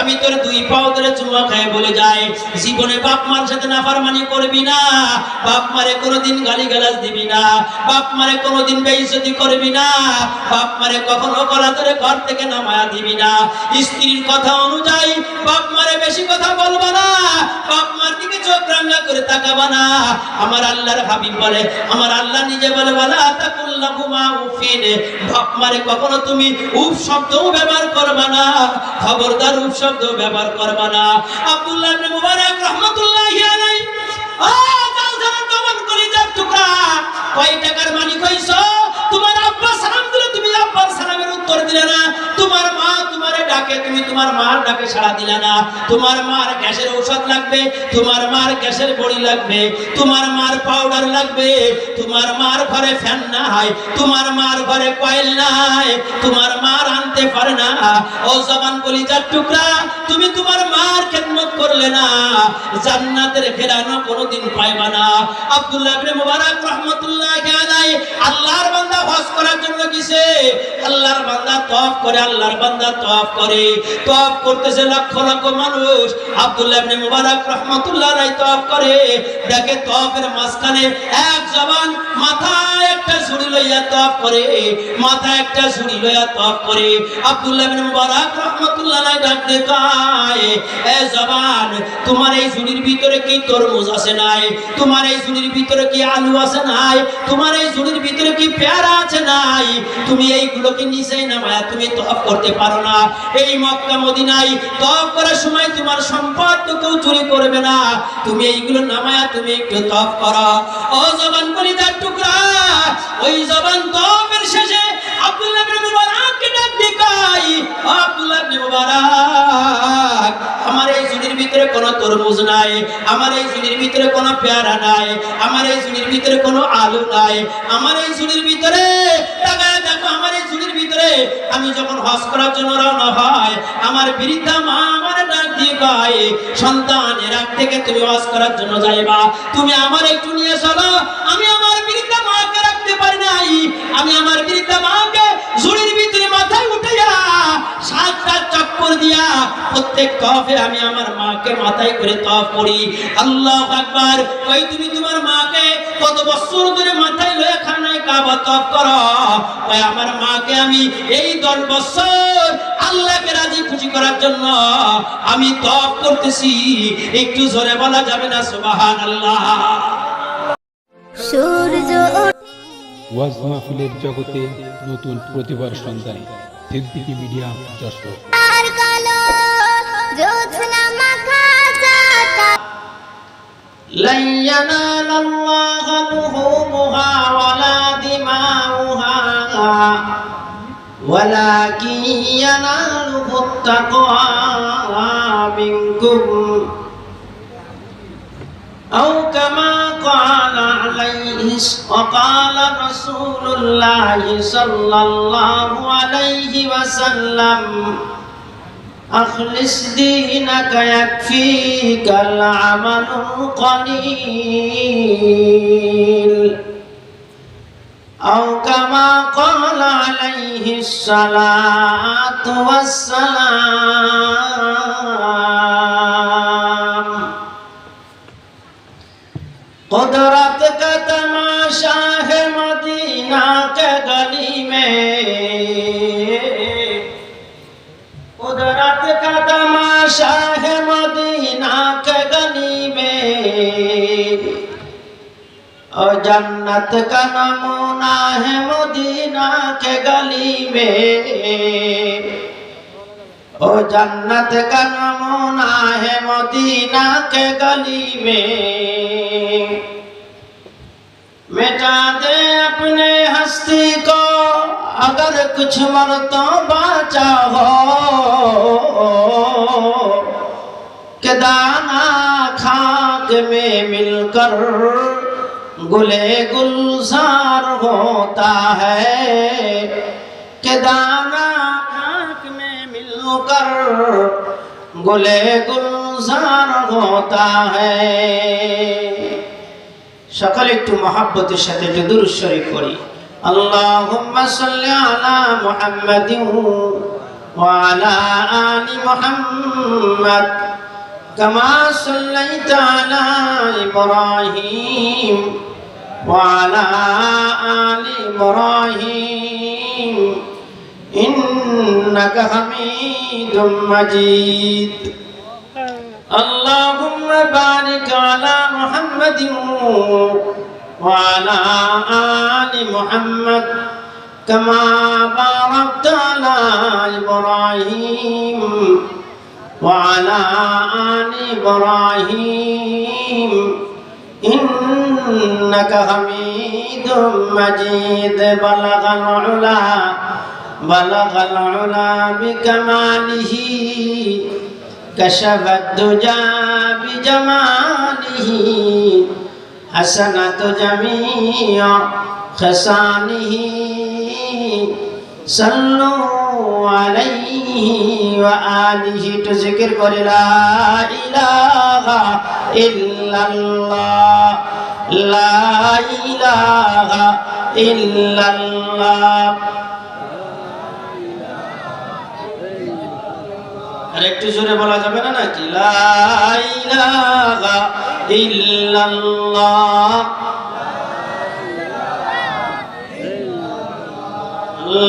আমি তোর দুই পাও ধরে চুমা খায় বলে যাই, জীবনে বাপ মার সাথে নাফরমানি করবি না, বাপ মারে কোনোদিন গালিগালাজ দিবি না, বাপ মারে কোনোদিন বেইজ্জতি করবি না, বাপ মারে কখনো গলা ধরে ঘর থেকে নামায়া দিবি না, স্ত্রীর কথা অনুযায়ী বাপ মারে বেশি কথা বলবা না, বাপ মার দিকে চোখ রাঙা করে তাকাবা না। আমার আল্লাহর হাবিব বলে, আমার আল্লাহ নিজে বলে, ওয়ালা তাকুল্লাহুমা উফিন, বাপ মারে কখনো তুমি উফ শব্দও ব্যবহার করবা না, খবরদার উফ শব্দ ব্যবহার করবা না। আব্দুল্লাহ ইবনে মুবারক রাহমাতুল্লাহি আলাইহি, ও জালজালার দমন কলিজার টুকরা, কয় টাকার মালিক হইছো? তোমার আব্বা সালাম দিলে তুমি আব্বার সালামের উত্তর দিলে না, তোমার মা তোমারে ডাকে তুমি তোমার মার ডাকে সাড়া দিলে না, তোমার মার গ্যাসের ঔষধ লাগবে, তোমার মার গ্যাসের বড়ি লাগবে, তোমার মার পাউডার লাগবে, তোমার মার ঘরে ফ্যান নাই, তোমার মার ঘরে কয়েল নাই, তোমার মার আনতে পারে না। ও জবান কলিজার টুকরা, তুমি তোমার মার খেদমত করলে না, জান্নাতের ফেরানো কোনোদিন পাইবা না। আব্দুল্লাহ ইবনে মুবারক রাহমাতুল্লাহি আলাইহি আল্লাহর বান্দা হজ করার জন্য গেছে, আল্লাহর বান্দা তওয়াফ করে, আল্লাহর বান্দা তওয়াফ করে, তওয়াফ করতেছে লক্ষ লক্ষ মানুষ। আব্দুল্লাহ ইবনে মুবারক রাহমাতুল্লাহি আলাইহি তওয়াফ করে, দেখে তওয়াফের মাঝখানে এক জওয়ান মাথায় একটা ঝুড়ি লইয়া তওয়াফ করে, মাথায় একটা ঝুড়ি লইয়া তওয়াফ করে। আব্দুল্লাহ ইবনে মুবারক রাহমাতুল্লাহি আলাইহি ডাক দিয়ে কয়, এ জওয়ান, তোমার এই ঝুড়ির ভিতরে কি তরমুজ আছে নাই? তোমার এই ঝুড়ির ভিতরে কি আলু আছে নাই? তোমার এই ঝুড়ির ভিতরে কি পেয়ারা আছে নাই? তুমি এইগুলোকে নিচে নামায়া তুমি তওয়াফ করতে পারো না? এই মক্কা মদিনায় তওয়াফ করার সময় তোমার সম্পদ তো কেউ চুরি করবে না, তুমি এইগুলো নামায়া তুমি একটু তওয়াফ করো। ও জবান কলিজার টুকরা, ওই জবান তওয়াফের শেষে আব্দুল্লাহ ইবনে মুবারককে ডাক দিয়ে কয়, ও আব্দুল্লাহ ইবনে মুবারক, আমার এই ঝুড়ির ভিতরে কোনো তরমুজ নাই, আমার এই ঝুড়ির ভিতরে কোনো পেয়ারা নাই, আমার এই ঝুড়ির ভিতরে কোনো আলু নাই, আমার এই ঝুড়ির ভিতরে তাকায় দেখো, আমার এই ঝুড়ির ভিতরে আমি যখন হজ করার জন্য রওনা হয়, আমার বৃদ্ধা মা আমার ডাক দিয়ে কয়, সন্তান, এর আগ থেকে তুমি হজ করার জন্য যাইবা, তুমি আমার একটু নিয়ে চলো। আমি আমার বৃদ্ধা মাকে রাখতে পারি নাই, আমি আমার বৃদ্ধা মাকে ঝুড়ির ভিতরে মাথায় উঠাইয়া 7টা চক্কর দিয়া প্রত্যেক তওয়াফে আমি আমার মাকে মাথায় করে তওয়াফ করি। আল্লাহু আকবার। কই তুমি তোমার মাকে কত বছর ধরে মাথায় লয়ে খানায় কাবা তওয়াফ করো? কই আমার মাকে আমি এই 10 বছর আল্লাহকে রাজি খুশি করার জন্য আমি তওয়াফ করতেছি। একটু জোরে বলা যাবে না সুবহানাল্লাহ? সূর্য ওয়াজ মাহফিলের জগতে নতুন প্রতিভার সন্ধান, সিদ্দিকী মিডিয়া যশোর। আর কালো জোছনা মাখা চাঁদ, লান ইয়ানালাল্লাহা লুহুমুহা ওয়ালা দিমাউহা ওয়ালাকিন ইয়ানালুহুত তাকওয়া মিনকুম আও কামা ক্বালা আলাইহি ওয়াকালা রাসূলুল্লাহি সাল্লাল্লাহু আলাইহি ওয়াসাল্লাম, আখলিস দীনাকা ইয়াকফিকাল আমালুল কলিল আও কামা ক্বালা আলাইহিস সালাতু ওয়াসসালাম। कुदरत का तमाशा है मदीना के गली में, कुदरत का तमाशा है मदीना के गली में, और जन्नत का नमूना है मदीना के गली में, ओ जन्नत का नमूना है मदीना के गली में। मिटा दे अपने हस्ती को अगर कुछ मर्तबा चाहो, कि दाना खाक में मिलकर गुले गुलजार होता है, कि दाना खाक में मिलकर गुले गुलजार होता है। সকলে একটু মহব্বতের সাথে একটু দুরূদ শরীফ পড়ি। আল্লাহুম্মা সাল্লি আলা মুহাম্মাদিন وعلى آل محمد كما صليت على إبراهيم وعلى آل إبراهيم إنك حميد مجيد اللهم بارك على محمد وعلى آل محمد كما باركت على إبراهيم وعلى آل إبراهيم إنك حميد مجيد بلغ العلا بكماله كشف الدجى بجماله حسنة جميع خصاله صلوا عليه وآله تذكر قل لا إله إلا الله لا إله إلا الله আর একটু জোরে বলা যাবে না নাকি লা ইলাহা ইল্লাল্লাহ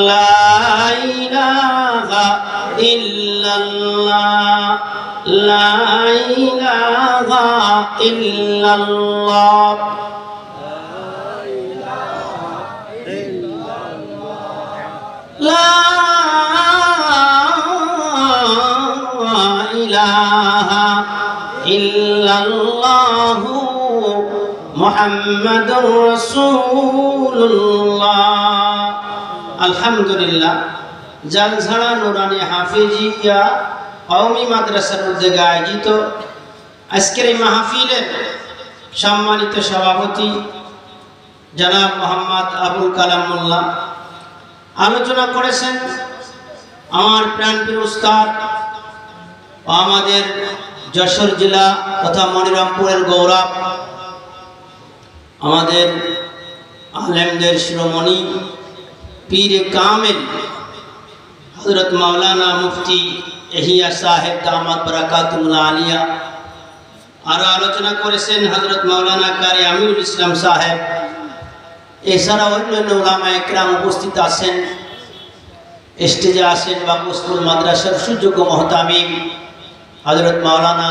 লা ইলাহা ইল্লাল্লাহ লা ইলাহা ইল্লাল্লাহ লা ইলাহা ইল্লাল্লাহু মুহাম্মাদুর রাসূলুল্লাহ। আলহামদুলিল্লাহ, জালঝাড়া নুরানি হাফিজিয়া কওমি মাদ্রাসার উদ্যোগে আয়োজিত আজকের এই মাহফিলের সম্মানিত সভাপতি জনাব মোহাম্মদ আবুল কালাম মোল্লা আলোচনা করেছেন। আমার প্রাণপ্রিয় উস্তাদ আমাদের যশোর জেলা তথা মনিরামপুরের গৌরব, আমাদের আলেমদের শিরোমণি পীর কামেল হযরত মাওলানা মুফতি এহিয়া সাহেব দামাত বারাকাতুল্লাহ আলিয়া। আরো আলোচনা করেছেন হযরত মাওলানা কারি আমিরুল ইসলাম সাহেব। এছাড়া অন্যান্য উলামায়ে কেরাম উপস্থিত আছেন, স্টেজে আসেন বাবুস্কুল মাদ্রাসার সুযোগ্য মুহতামিম হযরত মাওলানা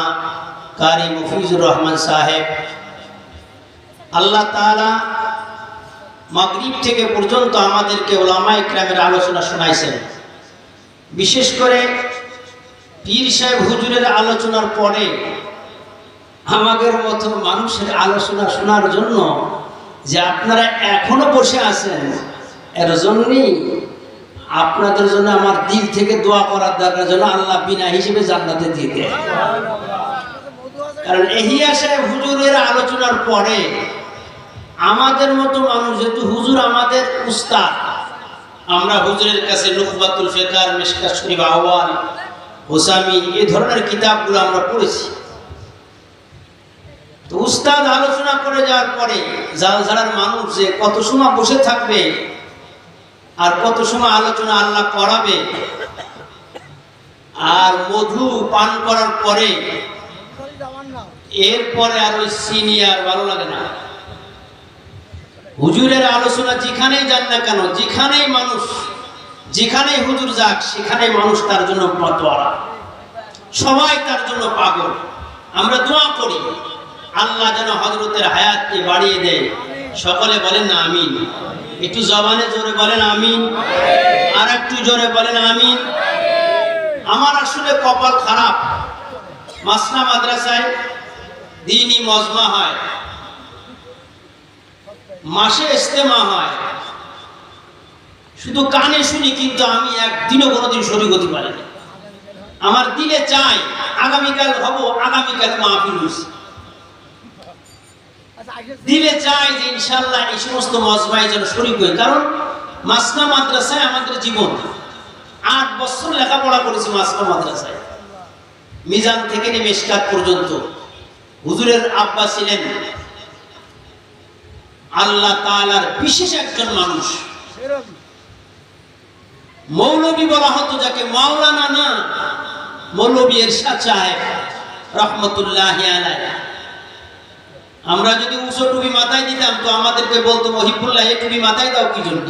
কারি মুফিজুর রহমান সাহেব। আল্লাহ তাআলা মাগরিব থেকে পর্যন্ত আমাদেরকে উলামায়ে কেরামের আলোচনা শোনাইছেন। বিশেষ করে পীর সাহেব হুজুরের আলোচনার পরে আমাদের মতো মানুষের আলোচনা শোনার জন্য যে আপনারা এখনো বসে আছেন, এর জন্যই আপনাদের জন্য আমার দিল থেকে দোয়া করার দরকার, যেন আল্লাহ বিনা হিসেবে জান্নাতে দিয়ে দেয়। কারণ এহিয়া সাহেব হুজুরের আলোচনার পরে আমাদের মতো মানুষ, যেহেতু হুজুর আমাদের উস্তাদ, আমরা হুজুরের কাছে নুখবাতুল ফিকার, মিশকাত শরীফ আহওয়াল, হোসামি এই ধরনের কিতাবগুলো আমরা পড়েছি। তো উস্তাদ আলোচনা করে যাওয়ার পরে জালঝাড়ার মানুষ যে কত সময় বসে থাকবে আর কত সময় আলোচনা আল্লাহ করাবে, আর মধু পান করার পরে এরপরে আর ওই সিনিয়র ভালো লাগে না। হুজুরের আলোচনা যেখানেই যান না কেন, যেখানেই মানুষ, যেখানেই হুজুর যাক, সেখানেই মানুষ তার জন্য মাতোয়ারা, সবাই তার জন্য পাগল। আমরা দোয়া করি আল্লাহ যেন হযরতের হায়াতকে বাড়িয়ে দেয়। সকলে বলেন না আমিন। একটু জবানে জোরে বলেন আমিন, আর একটু জোরে বলেন আমিন। আমার আসলে কপাল খারাপ, মাসনা মাদ্রাসায় দিনই মজমা হয়, মাসে ইজতেমা হয়, শুধু কানে শুনি, কিন্তু আমি একদিনও কোনোদিন শরীক হতে পারিনি। আমার দিলে চাই আগামীকাল হব, আগামীকাল মাহফিল হইছে, দিলে চাই যে ইনশাআল্লাহ এই সমস্ত মজমায় যেন শরীক হই। কারণ মাসনা মাদ্রাসায় আমাদের জীবন, 8 বছর লেখাপড়া করেছি মাসনা মাদ্রাসায়, মিজান থেকে নিয়ে মিশকাত পর্যন্ত। হুজুরের আব্বা ছিলেন আল্লাহ তাআলার বিশেষ একজন মানুষ। মৌলবী বলা হতো যাকে, মাওলানা না, মৌলবী এরশাদ সাহেব রহমতুল্লাহি আলাইহি। আমরা যদি উঁচু টুপি মাথায় দিতাম তো আমাদেরকে বলতো, মহিবুল্লাহ এই টুপি মাথায় দাও কি জন্য?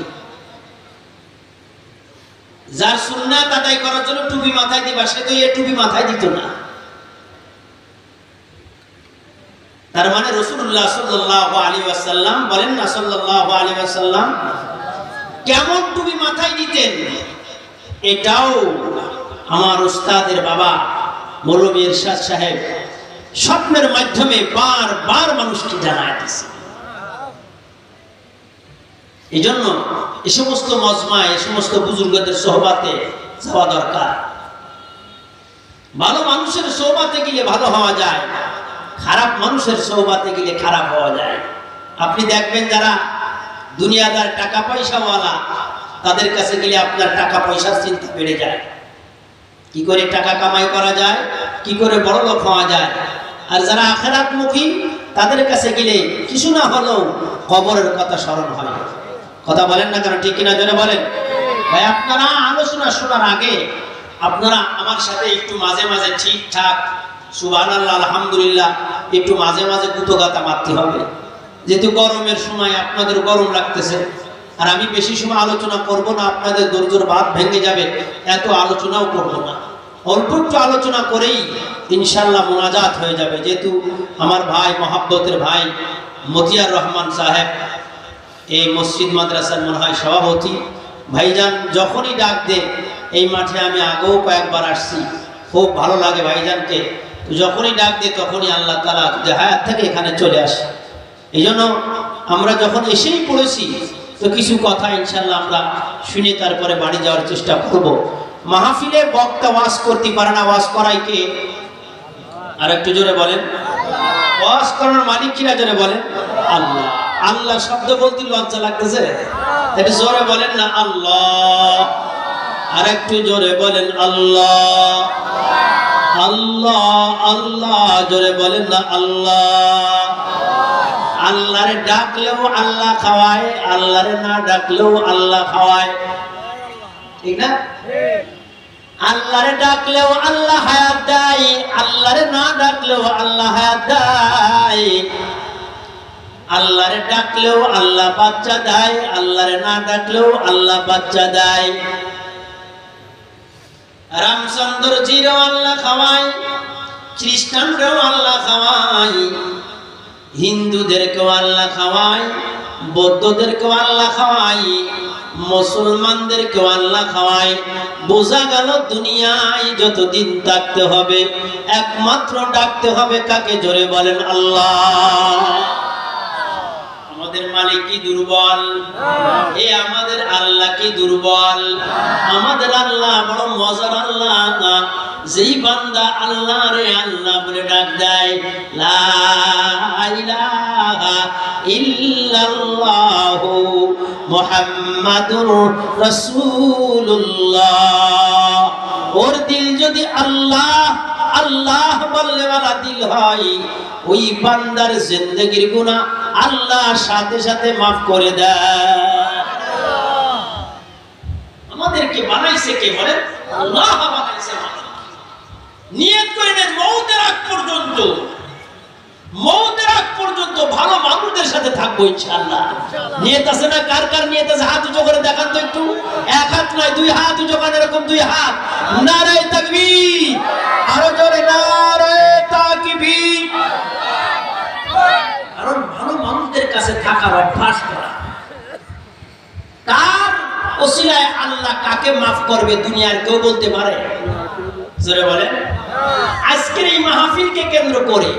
যার সুন্নাত আদায় করার জন্য টুপি মাথায় দিবা, সে তো এই টুপি মাথায় দিত না। তার মানে রাসূলুল্লাহ সাল্লাল্লাহু আলাইহি ওয়াসাল্লাম, বলেন না সাল্লাল্লাহু আলাইহি ওয়াসাল্লাম কেমন টুপি মাথায় দিতেন, এটাও আমার উস্তাদের বাবা মৌলভী এরশাদ সাহেব স্বপ্নের মাধ্যমে বারবার মানুষকে জানায় দিয়েছে। এই জন্য এই সমস্ত মজমায়, এই সমস্ত বুজুর্গদের সোহবাতে যাওয়া দরকার। ভালো মানুষের সোহবাতে গেলে ভালো হওয়া যায়, খারাপ মানুষের সোহবাতে গেলে খারাপ হওয়া যায়। আপনি দেখবেন যারা দুনিয়াদার টাকা পয়সাওয়ালা, তাদের কাছে গেলে আপনার টাকা পয়সার চিন্তা বেড়ে যায়, কি করে টাকা কামাই করা যায়, কি করে বড় লোক হওয়া যায়। আর যারা আখিরাতমুখী, তাদের কাছে গেলে কিছু না হলেও কবরের কথা স্মরণ হয়। কথা বলেন না কেন, ঠিক কিনা জোরে বলেন। ভাই আপনারা আলোচনা শোনার আগে আপনারা আমার সাথে একটু মাঝে মাঝে ঠিকঠাক সুবহানাল্লাহ আলহামদুলিল্লাহ একটু মাঝে মাঝে কুতগাতা মারতে হবে। যেহেতু গরমের সময় আপনাদের গরম লাগতেছে, আর আমি বেশি সময় আলোচনা করব না, আপনাদের দরজোর ভাত ভেঙে যাবে, এত আলোচনাও করব না। অল্প একটু আলোচনা করেই ইনশাআল্লাহ মোনাজাত হয়ে যাবে। যেহেতু আমার ভাই, মহাব্বতের ভাই মতিয়ার রহমান সাহেব এই মসজিদ মাদ্রাসার মনে হয় সভাপতি, ভাইজান যখনই ডাক দে, এই মাঠে আমি আগেও কয়েকবার আসছি, খুব ভালো লাগে ভাইজানকে, যখনই ডাক দে তখনই আল্লাহ তাআলা যদি হায়াত থেকে এখানে চলে আসে। এই জন্য আমরা যখন এসেই পড়েছি তো কিছু কথা ইনশাআল্লাহ আমরা শুনে তারপরে বাড়ি যাওয়ার চেষ্টা করব। মাহফিলে বক্তা ওয়াজ করতে পারে না, ওয়াজ করাই কে? আর একটু জোরে বলেন। ওয়াজ করার মালিক কিনা জোরে বলেন? আল্লাহ। আল্লাহ শব্দ বলতে লজ্জা লাগতেছে, একটু জোরে বলেন না আল্লাহ। আর একটু জোরে বলেন আল্লাহ। আল্লাহ আল্লাহ জোরে বলেন না আল্লাহ। আল্লাহরে ডাকলেও আল্লাহ খাওয়ায়, আল্লাহরে না ডাকলেও আল্লাহ খাওয়ায়, ঠিক না? আল্লাহরে ডাকলেও আল্লাহ হায়াত দেয়, আল্লাহরে না ডাকলেও আল্লাহ হায়াত দেয়। আল্লাহরে ডাকলেও আল্লাহ বাচ্চা দেয়, আল্লাহরে না ডাকলেও আল্লাহ বাচ্চা দেয়। রামচন্দ্র জিরও আল্লাহ খাওয়ায়, খ্রিস্টানরাও আল্লাহ খাওয়ায়, হিন্দুদেরকেও আল্লাহ খাওয়ায়, বৌদ্ধদেরকেও আল্লাহ খাওয়ায়, মুসলমানদেরকেও আল্লাহ খাওয়ায়। বোঝা গেল দুনিয়ায় যতদিন থাকতে হবে একমাত্র ডাকতে হবে কাকে? জোরে বলেন আল্লাহ। আমাদের মালিক কি দুর্বল? এ আমাদের আল্লাহ কি দুর্বল? আমাদের আল্লাহ বড় মজার আল্লাহ। যেই বান্দা আল্লাহ রে আল্লাহ বলে ডাক দেয়, লা ইলাহা ইল্লাল্লাহু মুহাম্মাদুর রাসূলুল্লাহ, ওর দিল যদি আল্লাহ আল্লাহ বললে वाला দিল হয়, ওই বান্দার জিন্দেগীর গুনাহ আল্লাহ সাথে সাথে maaf করে দেয়। আমাদেরকে বানাইছে কে বলেন? আল্লাহ বানাইছে। নিয়ত করে নেন মওতের আগ পর্যন্ত, মওতের আগ পর্যন্ত ভালো মানুষদের সাথে থাকবো ইনশাআল্লাহ। নিয়ত আছে না? কার কার নিয়ত আছে হাত উঁচু করে দেখান তো একটু। এক হাত নয়, দুই হাত উঁচু করেন, এরকম দুই হাত। নারায়ে তাকবীর, আরো জোরে নারায়ে তাকবীর। কারণ ভালো মানুষদের কাছে থাকার অভ্যাস করা। কার ওসিলায় আল্লাহ কাকে maaf করবে দুনিয়ার কেউ বলতে পারে? জোরে বলেন। আজকের এই মাহফিলকে কেন্দ্র করে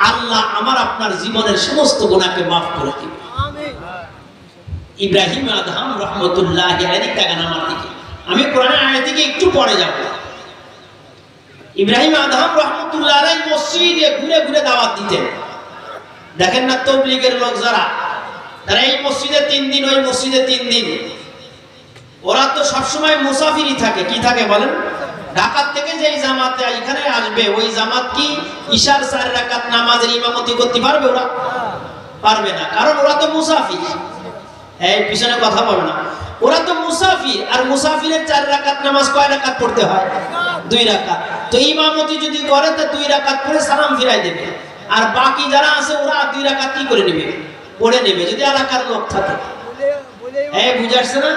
আল্লাহ আমার আপনার জীবনের সমস্ত গুনাহকে maaf করে দিবে। ইব্রাহিম আদহাম রহমতুল্লাহি আলাইহি তাকান আমার দিকে, আমি কোরআনের আয়াত থেকে একটু পরে যাব। ইব্রাহিম আদহাম রহমতুল্লাহি আলাইহি মসজিদে ঘুরে ঘুরে দাওয়াত দিতেন। দেখেন না তাবলীগের লোক যারা, তারা এই মসজিদে 3 দিন, ওই মসজিদে 3 দিন, ওরা তো সবসময় মুসাফিরই থাকে। কি থাকে বলেন? ঢাকার থেকে যেই জামাতে এখানে আসবে, ওই জামাত কি ইশার 4 রাকাত নামাজের ইমামতি করতে পারবে? ওরা পারবে না, কারণ ওরা তো মুসাফির। এই পিছনে কথা বলবে না। ওরা তো মুসাফির, আর মুসাফিরের 4 রাকাত নামাজ কয় রাকাত পড়তে হয়? 2 রাকাত। তো ইমামতি যদি করে তো 2 রাকাত পড়ে সালাম ফিরাই দেবে, আর বাকি যারা আছে ওরা 2 রাকাত কি করে নেবে? পড়ে নেবে, যদি এলাকার লোক থাকে। এই বুঝাচ্ছে না?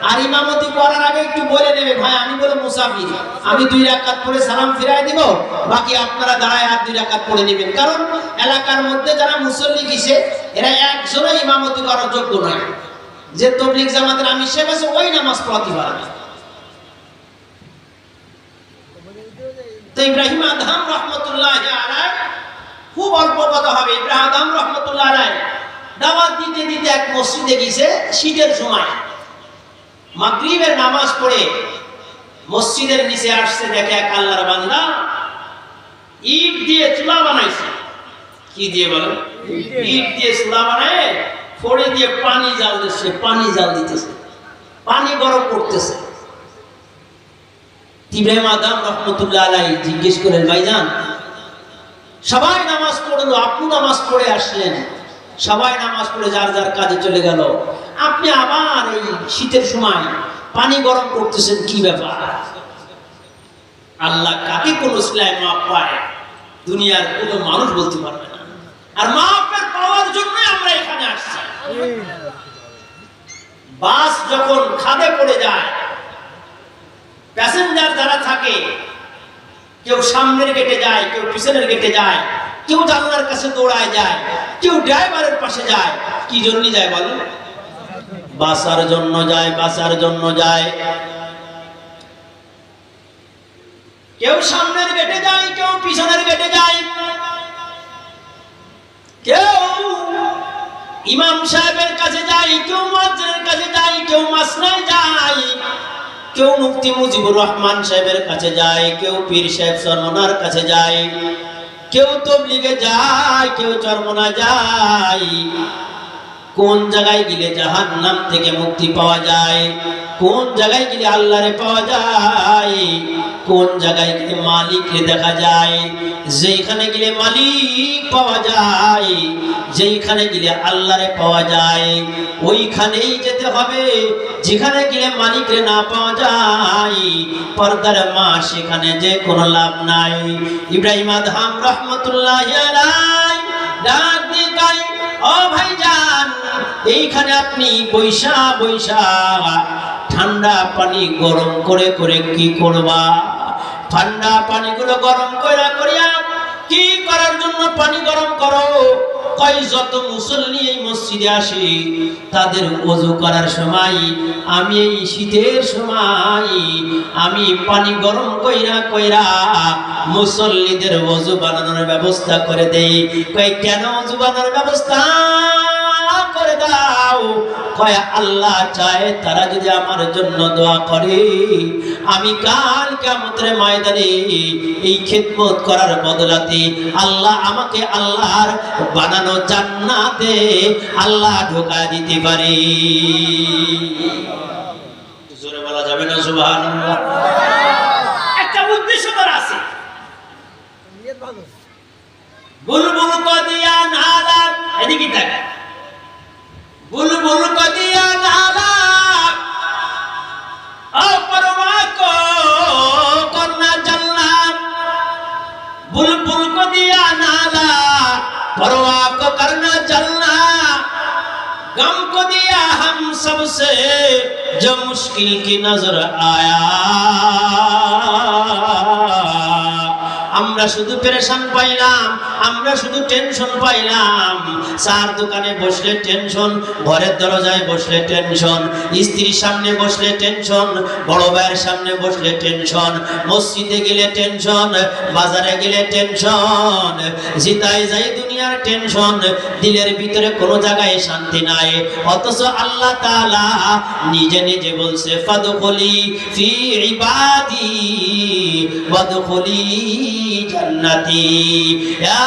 আর ইমামতি করার আগে একটু বলে নেবে, ভাই আমি বলে মুসাফির, আমি 2 রাকাত পড়ে সালাম ফিরাই দিব, বাকি আপনারা দাঁড়ায় আর 2 রাকাত পড়ে নেবেন। কারণ এলাকার মধ্যে যারা মুসল্লি কিসে, এরা একজনও ইমামতি করার যোগ্য নয়। যে তবলিগ জামাতের আমির সাহেব আছে ওই নামাজ পড়াতে পারবে। তো ইব্রাহিম আদহাম রহমতুল্লাহি আলাইহি, খুব অল্প কথা হবে, ইব্রাহিম আদহাম রহমতুল্লাহি আলাইহি দাওয়াত দিতে দিতে এক মসজিদে গিয়েছে শীতের সময়। মাগরিবের নামাজ পড়ে মসজিদের নিচে আসছে, দেখে এক আল্লাহর বান্দা ইট দিয়ে চুলা বানাইছে। কি দিয়ে বলো? ইট দিয়ে চুলা বানায়, ফড়ে দিয়ে পানি জাল দিচ্ছে, পানি জাল দিতেছে, পানি গরম করতেছে। ইব্রাহিম আদম রহমতুল্লাহ আলাইহি জিজ্ঞেস করেন, ভাইজান সবাই নামাজ পড়লো, আপনি নামাজ পড়ে আসলেন, সবাই নামাজ পড়ে যার যার কাজে চলে গেল, আপনি আবার এই শীতের সময় পানি গরম করতেছেন, কি ব্যাপার? আল্লাহ কাকে কোন ইসলাম মাপ পায় দুনিয়ার কোনো মানুষ বলতে পারবে না। আর মাপের পাওয়ার জন্য আমরা এখানে আসছি। বাস যখন খাদে পড়ে যায়, প্যাসেঞ্জার যারা থাকে, কেউ সামনের গেটে যায়, কেউ পিছনের গেটে যায়, কেউ জানলার কাছে দৌড়ায় যায়, কেউ ড্রাইভারের পাশে যায়। কি জন্য যায় বলেন? বাঁচার জন্য যায়, বাঁচার জন্য যায়। কেউ সামনের গেটে যায়, কেউ পিছনের গেটে যায়, কেউ ইমাম সাহেবের কাছে যায়, কেউ মুয়াজ্জিনের কাছে যায়, কেউ মাসনায় যায়, কেউ মুফতি মুজিবুর রহমান সাহেবের কাছে যায়, কেউ পীর সাহেব চরমনার কাছে যায়, কেউ তবলিগে যায়, কেউ চরমনা যায়। কোন জায়গায় গেলে জাহান্নাম থেকে মুক্তি পাওয়া যায়, কোন জায়গায় গেলে আল্লাহরে পাওয়া যায়, কোন জায়গায় গেলে মালিককে দেখা যায়, যেখানে গেলে মালিক পাওয়া যায়, যেখানে গেলে আল্লাহরে পাওয়া যায়, ওইখানেই যেতে হবে। যেখানে গেলে মালিকরে না পাওয়া যায়, পর্দার মা, সেখানে যে কোনো লাভ নাই। ইব্রাহিম আদহাম রহমতুল্লাহি আলাইহি ডাক দিয়ে কয়, ও ভাইজান, এইখানে আপনি বৈশা বৈশা ঠান্ডা পানি গরম করে করে কি করবা? ঠান্ডা পানিগুলো গরম কইরা করিয়া কি করার জন্য পানি গরম করো? কয়, যত মুসল্লি এই মসজিদে আসে তাদের ওযু করার সময় আমি এই শীতের সময় আমি পানি গরম কইরা কইরা মুসল্লিদের ওযু বানানোর ব্যবস্থা করে দেই। কয়, কেন ওযু বানানোর ব্যবস্থা করে দাও? কয়, আল্লাহ চায় তারা যদি আমার জন্য দোয়া করে, আমি কাল কিয়ামতের ময়দানে এই খিদমত করার বদলাতে আল্লাহ আমাকে আল্লাহর বানানো জান্নাতে আল্লাহ ঢোকা দিতে পারে। জোরে বলা যাবে না সুবহানাল্লাহ? একটা উদ্দেশ্য তার আছে। বুলবুল কদিয়া নালা, এদিকে তাকা, বুলবুল কদিয়া নালা अपरवा को करना जलना, बुलबुल को दिया नाला, परवा को करना जलना, गम को दिया हम सबसे जो मुश्किल की नजर आया। আমরা শুধু পেরেশান পাইলাম, আমরা শুধু টেনশন পাইলাম। চার দোকানে বসলে টেনশন, ঘরের দরজায় বসলে টেনশন, স্ত্রীর সামনে বসলে টেনশন, বড় ভাইয়ের সামনে বসলে টেনশন, মসজিদে গেলে টেনশন, বাজারে গেলে টেনশন, জিতায় যাই দুনিয়ার টেনশন, দিলের ভিতরে কোনো জায়গায় শান্তি নাই। অথচ আল্লাহ তাআলা নিজে নিজে বলছে, ফাদখুলি ফি ইবাদি ওয়াদখুলি জান্নাতি ইয়া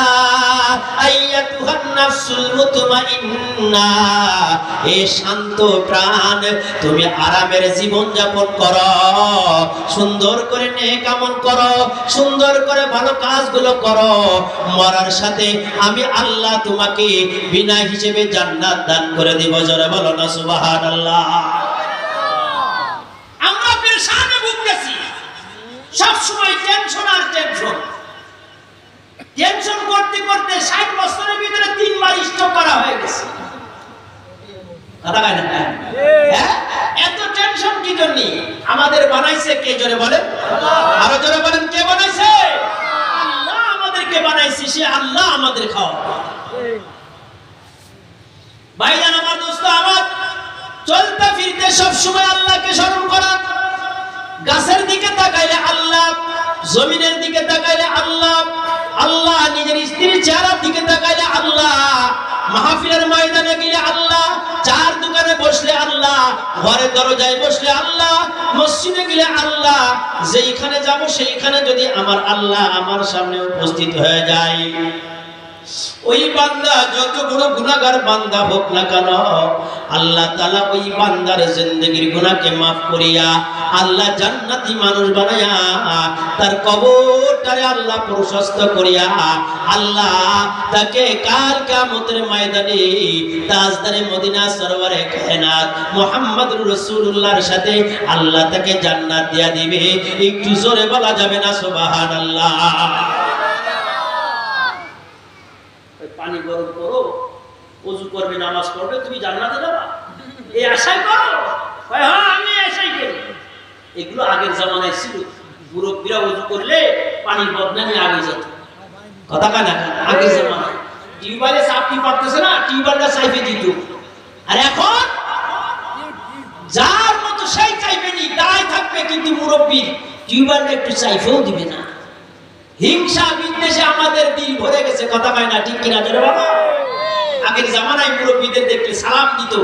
আইয়াতুহান নাফসুল মুতমাইন্না। এ শান্ত প্রাণ, তুমি আরামের জীবন যাপন করো, সুন্দর করে নেক আমল করো, সুন্দর করে ভালো কাজগুলো করো। মরার সাথে আমি আল্লাহ তোমাকে বিনা হিসেবে জান্নাত দান করে দিব। জোরে বলো না সুবহানাল্লাহ। কথা কয় না? হ্যাঁ, এত টেনশন কি জন্য? আমাদের বানাইছে কে? জোরে বলেন, আরো জোরে বলেন, কে বানাইছে? আল্লাহ আমাদেরকে বানাইছে, সে আল্লাহ আমাদের খাওয়া। ভাইজান আমার, দোস্ত আমার, চলতে ফিরতে সব সময় আল্লাহকে স্মরণ করা। গাছের দিকে তাকাইলে আল্লাহ, জমিনের দিকে তাকাইলে আল্লাহ, আল্লাহ নিজের স্ত্রীর চেহারার দিকে তাকাইলে আল্লাহ, মাহফিলের ময়দানে গেলে আল্লাহ, চার দোকানে বসলে আল্লাহ, ঘরের দরজায় বসলে আল্লাহ, মসজিদে গেলে আল্লাহ, যেইখানে যাব সেইখানে যদি আমার আল্লাহ আমার সামনে উপস্থিত হয়ে যায়, ওই বান্দা যত বড় গুনাহগার বান্দা হোক না কেন, আল্লাহ তাআলা ওই বান্দার জিন্দেগীর গুনাহকে maaf করিয়া আল্লাহ জান্নাতি মানুষ বানায়া তার কবরটারে আল্লাহ প্রশস্ত করিয়া আল্লাহ তাকে কাল কিয়ামতের ময়দানে তাজদারে মদিনা সরওয়ারে কায়নাত মুহাম্মদুর রাসূলুল্লাহর সাথে আল্লাহ তাকে জান্নাত দিয়া দিবে। একটু জোরে বলা যাবে না সুবহানাল্লাহ? পানি গরম করো, ওযু করবে, নামাজ পড়বে, তুমি জান্নাতে যাবা, এই আশাই করো? হ্যাঁ, আমি আশাই করি। এগুলো আগের জামানায় ছিল। মুরব্বীরা ওযু করলে পানির বদনামে আগে যেত। কথা কানা আগের জামানায় টিউবওয়েলে চাপতে পারতেছে না, টিউবওয়েলটা চাইপে দিত। আর এখন যার মতো সেই চাইবেনি, তাই থাকবে, কিন্তু মুরব্বীর টিউবওয়েলটা একটু চাইপেও দিবে না। হিংসা বিদ্বেষে আমাদের দিল ভরে গেছে। কথা কয় না? ঠিক কিনা জোরে বাবা? আগের জামানায় মুরব্বীদের দেখলে সালাম দিত,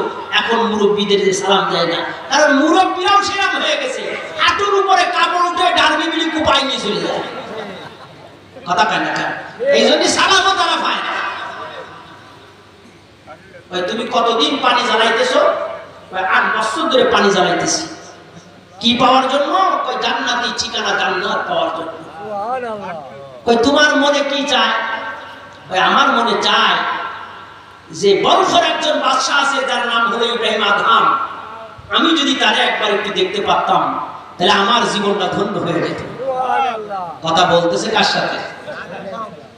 এখন মুরব্বীদের সালাম দেয় না, কারণ মুরব্বীরাও সেরকম হয়ে গেছে, হাঁটুর উপরে কাপড় উঠে ডারবি বিলি কুপাই নিয়ে চলে যায়। কথা কয় না? এই জন্য সালামও তারা পায় না। তুমি কতদিন পানি জ্বালাইতেছো? 8 বছর ধরে পানি জ্বালাইতেছি। কি পাওয়ার জন্য? জান্নাতি ঠিকানা, জান্নাত পাওয়ার জন্য। তোমার মনে কি চায়? আমার মনে চায় যে বলখের একজন বাদশা আছে যার নাম হলো ইব্রাহিম আদহাম। আমি যদি তারে একবার একটু দেখতে পারতাম তাহলে আমার জীবনটা ধন্য হয়ে যেত। কথা বলতেছে কার সাথে?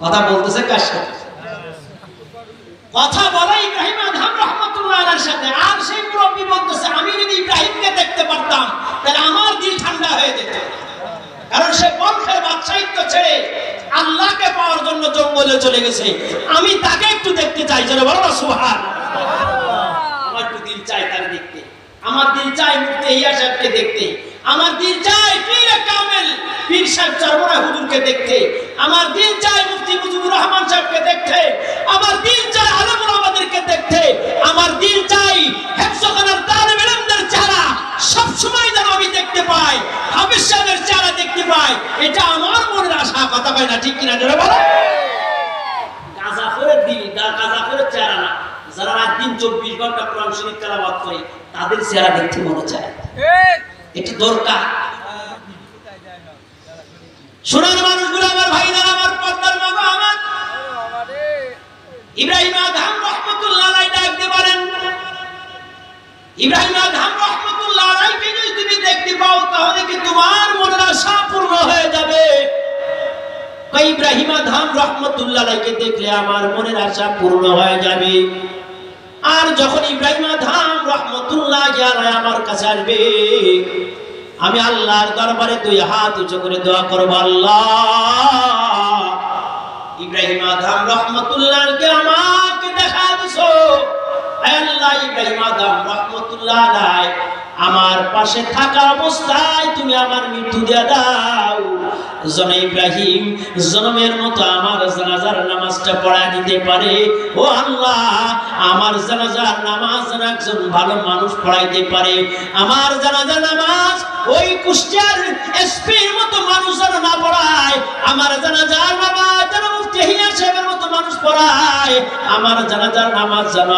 কথা বলতেছে কার সাথে? কথা বলে ইব্রাহিম আদহাম রাহমাতুল্লাহ আলাইহির সাথে। আর সেই মুরব্বি বলতেছে আমি যদি ইব্রাহিমকে দেখতে পারতাম তাহলে আমার দিল ঠান্ডা হয়ে যেত। কারণ সে বলখের বাদশাহিত্ব ছেড়ে আল্লাহকে পাওয়ার জন্য জঙ্গলে চলে গেছে। আমি তাকে একটু দেখতে চাই, যারা বলো না সুবহানাল্লাহ। আমার একটু দিল চাই তাকে দেখতে, আমার দিল চাই মুফতি ইয়া সাহেবকে দেখতে, আমার দিল চাই পীর কামেল পীর সাহেব চরমরা হুজুরকে দেখতে, আমার দিল চাই মুফতি মুজিবুর রহমান সাহেবকে দেখতে, আমার দিল চাই আলেমুল আমাদেরকে দেখতে, আমার দিল চাই হেফজখানার তালেব ইলমদের চেহারা সব সময় যেন আমি দেখতে পাই, হাফেজ সাহেবের চেহারা দেখতে পাই। এটা আমার মনের আশা। কথা কয় না? ঠিক কিনা জোরে বলো? গাজাফরের দিল, গাজাফরের চেহারা না, যারা রাত দিন 24 ঘন্টা কোরআন শরীফ তেলাওয়াত করে তাদের চেহারা দেখতে মনে চায়। এটি দরকার। সোনার মানুষগুলো আমার ভাইরা, আমার পর্দার মা আমার ইব্রাহিম আদহাম রাহমাতুল্লাহ আলাইহি ডাকতে পারেন। ইব্রাহিম আদহাম রাহমাতুল্লাহ আলাইহি যদি তুমি দেখতে পাও তাহলে কি তোমার মনের আশা পূর্ণ হয়ে যাবে? ইব্রাহিম আদহাম রাহমাতুল্লাহ আলাইহিকে দেখলে আমার মনের আশা পূর্ণ হয়ে যাবে। আর যখন ইব্রাহিম আদহাম রাহমাতুল্লাহ আলাইহি আমার কাছে আসবে, আমি আল্লাহর দরবারে 2 হাত উঁচু করে দোয়া করব, আল্লাহ ইব্রাহিম আদহাম রাহমাতুল্লাহ আলাইহিকে আমাকে দেখা দিছো। আয় আল্লাহ, ইব্রাহিম আদহাম রাহমাতুল্লাহ আলাইহি আমার পাশে থাকা অবস্থায় তুমি আমার মৃত্যু দিয়ে দাও। যেন ইব্রাহিম জন্মের মতো আমার জানাজার নামাজটা পড়া দিতে পারে। ও আল্লাহ, আমার জানাজার নামাজ যেন একজন ভালো মানুষ পড়াইতে পারে। আমার জানাজার নামাজ ওই কুষ্টিয়ার এসপির মতো মানুষ যেন না পড়ায়, আমার জানাজার নামাজ যেন মুফতি হিয়া সাহেবের মতো মানুষ পড়ায়। আমার জানাজার নামাজ যেন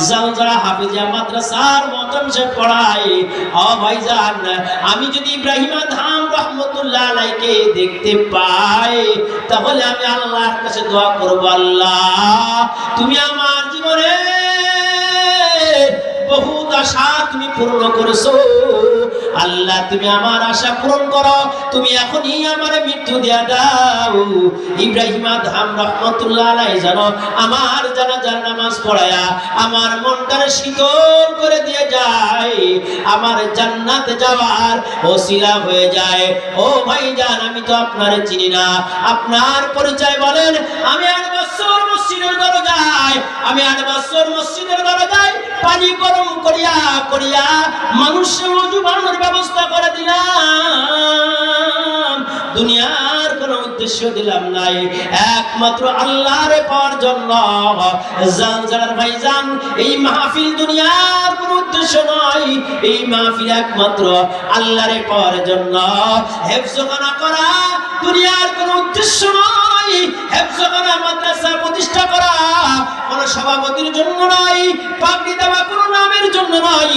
জালজারা হাফিজিয়া মাদ্রাসার মতন সে পড়ায়। ও ভাইজান, আমি যদি ইব্রাহিম আদহাম রাহমাতুল্লাহ আলাইহিকে দেখতে পাই তাহলে আমি আল্লাহর কাছে দোয়া করব, আল্লাহ তুমি আমার জীবনে বহুত আশা তুমি পূর্ণ করেছো। আল্লাহ তুমি আমার আশা পূরণ করো, তুমি এখনই আমার মৃত্যু দিয়া দাও। ইব্রাহিম আদহাম রহমতুল্লাহ আলাইহি জানো আমার জানাজার নামাজ পড়ায়া আমার মনটারে শীতল করে দিয়ে যায়, আমার জান্নাতে যাওয়ার ওসিলা হয়ে যায়। ও ভাইজান, আমি তো আপনারে চিনি না, আপনার পরিচয় বলেন। আমি 8 বছর মসজিদের দরজায়, আমি 8 বছর মসজিদের দরজায় পানি গরম করিয়া করিয়া মানুষের ওযু বানানোর ব্যবস্থা করে দিলাম। দুনিয়ার কোনো উদ্দেশ্য দিলাম নাই, একমাত্র আল্লাহর পাওয়ার জন্য। জানজার ভাইজান, এই মাহফিল দুনিয়ার কোনো উদ্দেশ্য নয়, এই মাহফিল একমাত্র আল্লাহর পাওয়ার জন্য। হেফজখানা করা দুনিয়ার কোনো উদ্দেশ্য নয়, হেফজখানা মাদ্রাসা প্রতিষ্ঠা করা কোনো সভাপতির জন্য নয়, পাগড়ি দেওয়া কোনো নামের জন্য নয়,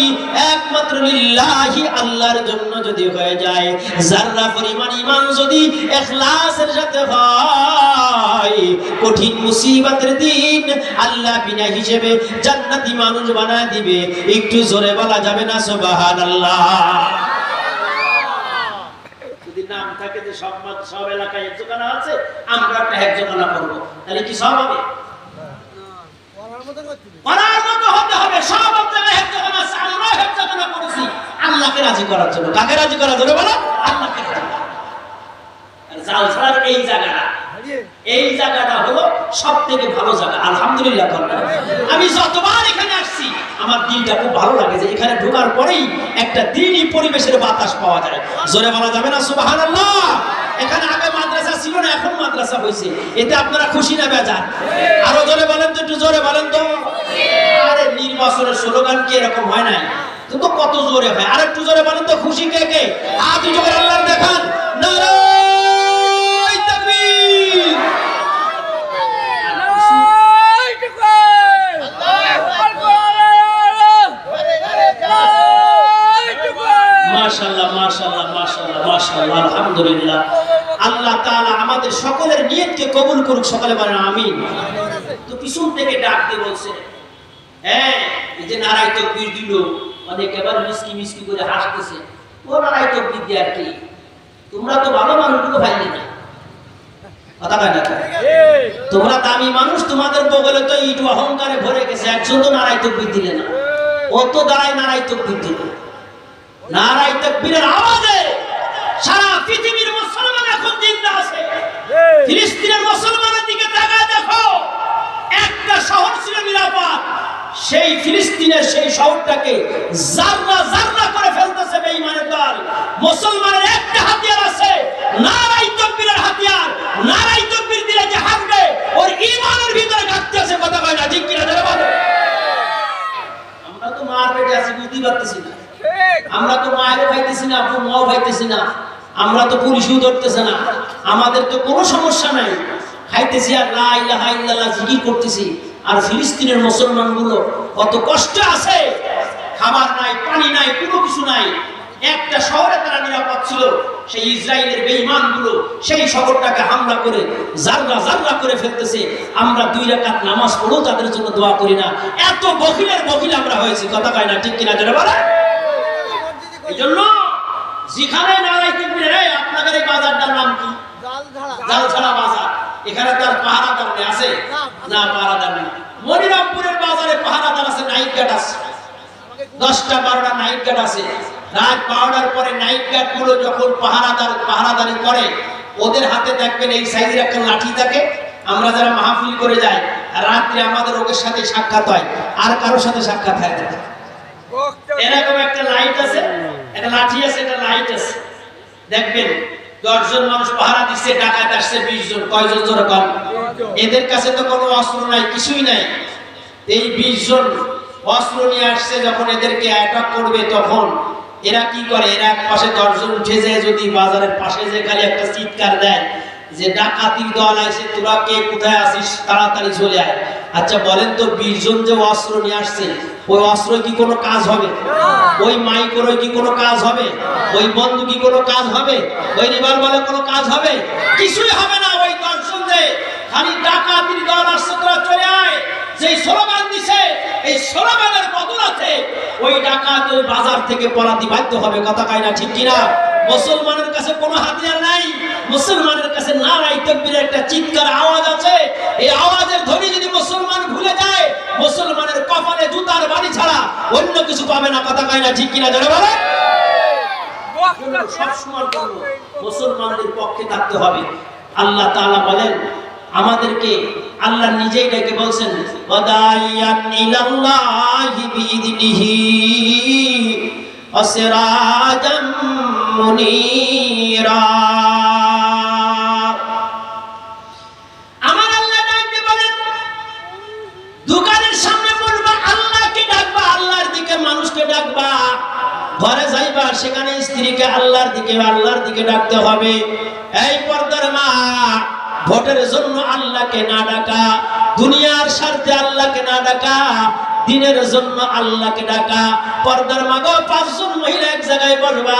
একমাত্র লিল্লাহি আল্লাহর জন্য যদি হয়ে যায়, যারা পরিমাণ ঈমান যদি ইখলাসের সাথে হয়, কঠিন মুসিবতের দিন আল্লাহ বিনা হিসেবে জান্নাতি মানুষ বানায় দিবে। একটু জোরে বলা যাবে না সুবহানাল্লাহ? যদি নাম থাকে যে সব এলাকায় হেফজখানা আছে, আমরা একটা হেফজখানা করবো, তাহলে কি সব হবে? করার মতো হতে হবে। সব জায়গায় হেফজখানা আছে, আমরা হেফজখানা করেছি আল্লাহকে রাজি করার জন্য। কাকে রাজি করার জন্য বলো? আল্লাহকে রাজি করার জন্য। আর জালসার এই জায়গাটা হলো সবথেকে ভালো জায়গা। আলহামদুলিল্লাহ। আমি যতবার এখানে আসছি আমার দিলটা খুব ভালো লাগে যে এখানে ঢোকার পরেই একটা দ্বীনি পরিবেশের বাতাস পাওয়া যায়। জোরে বলা যাবে না সুবহানাল্লাহ? এখানে আগে মাদ্রাসা ছিল না, এখন মাদ্রাসা হয়েছে, এতে আপনারা খুশি না বেজার? আরো জোরে বলেন তো, একটু জোরে বলেন তো। আরে নির্বাচনের স্লোগান কি এরকম হয় নাই? তো কত জোরে হয়, আর একটু জোরে বলেন তো। খুশি কে কে? হাত উঁচু করে আল্লাহর দেখান। নারায়ে তাকবীর। মাশাআল্লাহ মাশাআল্লাহ মাশাআল্লাহ মাশাআল্লাহ, আলহামদুলিল্লাহ। আল্লাহ তাআলা আমাদের সকলের নিয়তকে কবুল করুক। সকলে বলেন আমিন। তো পিছন থেকে ডাক দিয়ে বলছে, হ্যাঁ এই যে নারায়ে তাকবীর দিল, অনেক এবার মিসকি করে হাসতেছে। ও নারায়ে তাকবীর দিয়ে আর কি? তোমরা তো ভালো মানুষগুলো পাইলে না, কথা কয় না? তোমরা দামি মানুষ, তোমাদের বগলে তো ইট অহংকারে ভরে গেছে, একজন তো নারায়ে তাকবীর দিলে না। ও তো দাঁড়ায় নারায়ে তাকবীর দিল। নারায়ে তাকবীরের আওয়াজে সারা পৃথিবীর মুসলমান এখন জিন্দা আছে। ফিলিস্তিনের মুসলমানের দিকে তাকায় দেখো, একটা শহর ছিল নিরাপদ, সেই ফিলিস্তিনের সেই শহরটাকে জাররা জাররা করে ফেলতেছে বেঈমানের দল। মুসলমানের একটা হাতিয়ার আছে, নারায়ে তাকবীরের হাতিয়ার। নারায়ে তাকবীর দিলে যে হারবে, ওর ঈমানের ভিতরে ঘাটতি আছে। কথা কয় না? ঠিক কিনা জোরে বলো। আমরা তো মার পেটে আছি, বুঝতে পারতেছি না। আমরা তো মায়েরও খাইতেছি না, মাও খাইতেছি না, আমরা তো পুলিশও ধরতেছে না, আমাদের তো কোনো সমস্যা নাই, খাইতেছি আর লা ইলাহা ইল্লাল্লাহ জিকির করতেছি। আর ফিলিস্তিনের মুসলমানগুলো কত কষ্ট আছে, খাবার নাই, পানি নাই, কোনো কিছু নাই। একটা শহরে তারা নিরাপদ ছিল, সেই ইসরায়েলের বেঈমানগুলো সেই শহরটাকে হামলা করে জাররা জাররা করে ফেলতেছে। আমরা 2 রাকাত নামাজ পড়েও তাদের জন্য দোয়া করি না। এত বখিলের বখিল আমরা হয়েছি। কথা কয় না? ঠিক কিনা জোরে বলে? এইজন্য যেখানে নারায়ে তাকবীর, আপনাদের এই বাজারটার নাম কি? জালছাড়া বাজার। এখানে তার পাহারাদার আছে না? পাহারাদার নেই। মনিরামপুরের বাজারে পাহারাদার আছে, নাইট গার্ড আছে, 10টা 12টা নাইট গার্ড আছে। রাত 12টার পরে নাইট গার্ড গুলো যখন পাহারাদারি করে, ওদের হাতে দেখবেন এই সাইজের একটা লাঠি থাকে। আমরা যারা মাহফিল করে যাই, রাত্রে আমাদের ওদের সাথে সাক্ষাৎ হয়, আর কারোর সাথে সাক্ষাৎ হয় না। এরকম একটা লাইট আছে, একটা লাঠি আছে, একটা লাইট আছে। দেখবেন 10 জন মানুষ পাহারা দিচ্ছে, ডাকাত আসছে 20 জন। কয়জন জোরে কম? এদের কাছে তো কোনো অস্ত্র নাই, কিছুই নাই। এই 20 জন অস্ত্র নিয়ে আসছে, যখন এদেরকে অ্যাটাক করবে তখন এরা কি করে? এরা এক পাশে 10 জন উঠে যায়, যদি বাজারের পাশে যে খালি একটা চিৎকার দেয় যে ডাকাতির দল আইছে, তোরা কে কোথায় আছিস, তাড়াতাড়ি চলে আয়। আচ্ছা বলেন তো, 20 জন যে অস্ত্র নিয়ে আসছে, ওই অস্ত্র কি কোনো কাজ হবে? ওই মাইকের কি কোনো কাজ হবে? ওই বন্দুক কি কোনো কাজ হবে? ওই রিভলভারে কোনো কাজ হবে? কিছুই হবে না। ওই 10 জন যে খালি ডাকাতির দল আসছে, তোরা চলে আয়, যেই স্লোগান দিছে এই স্লোগানের বদলাতে ওই ডাকাত ওই বাজার থেকে পলাতে বাধ্য হবে। কথা কয় না ঠিক কিনা? মুসলমানের কাছে কোনো হাতিয়ার নাই, মুসলমানের কাছে নারায়ে তাকবীরের একটা চিৎকার আওয়াজ আছে। এই আওয়াজের ধ্বনি যদি মুসলমান ভুলে যায়, মুসলমানের কপালে জুতার বাড়ি ছাড়া অন্য কিছু পাবে না। কথা কয় না ঠিক কিনা? জোরে বলেন। সবসময় মুসলমানদের পক্ষে থাকতে হবে। আল্লাহ তাআলা বলেন আমাদেরকে, আল্লাহ নিজেই ডেকে বলছেন ওয়াদাইয়ান ইলাল্লাহি বিইذনিহি ওয়াসিরাজাম মুনীরা। আমার আল্লাহ ডাকতে বলেন দোকানের সামনে পড়বা, আল্লাহকে ডাকবা, আল্লাহর দিকে মানুষকে ডাকবা। ঘরে যাইবা, সেখানে স্ত্রীকে আল্লাহর দিকে ডাকতে হবে। এই পর্দার মা, ভোটের জন্য আল্লাহকে না ডাকা, দুনিয়ার স্বার্থে আল্লাহকে না ডাকা, দিনের জন্য আল্লাহকে ডাকা। পর্দার মা গো, 5 জন মহিলা এক জায়গায় বলবা,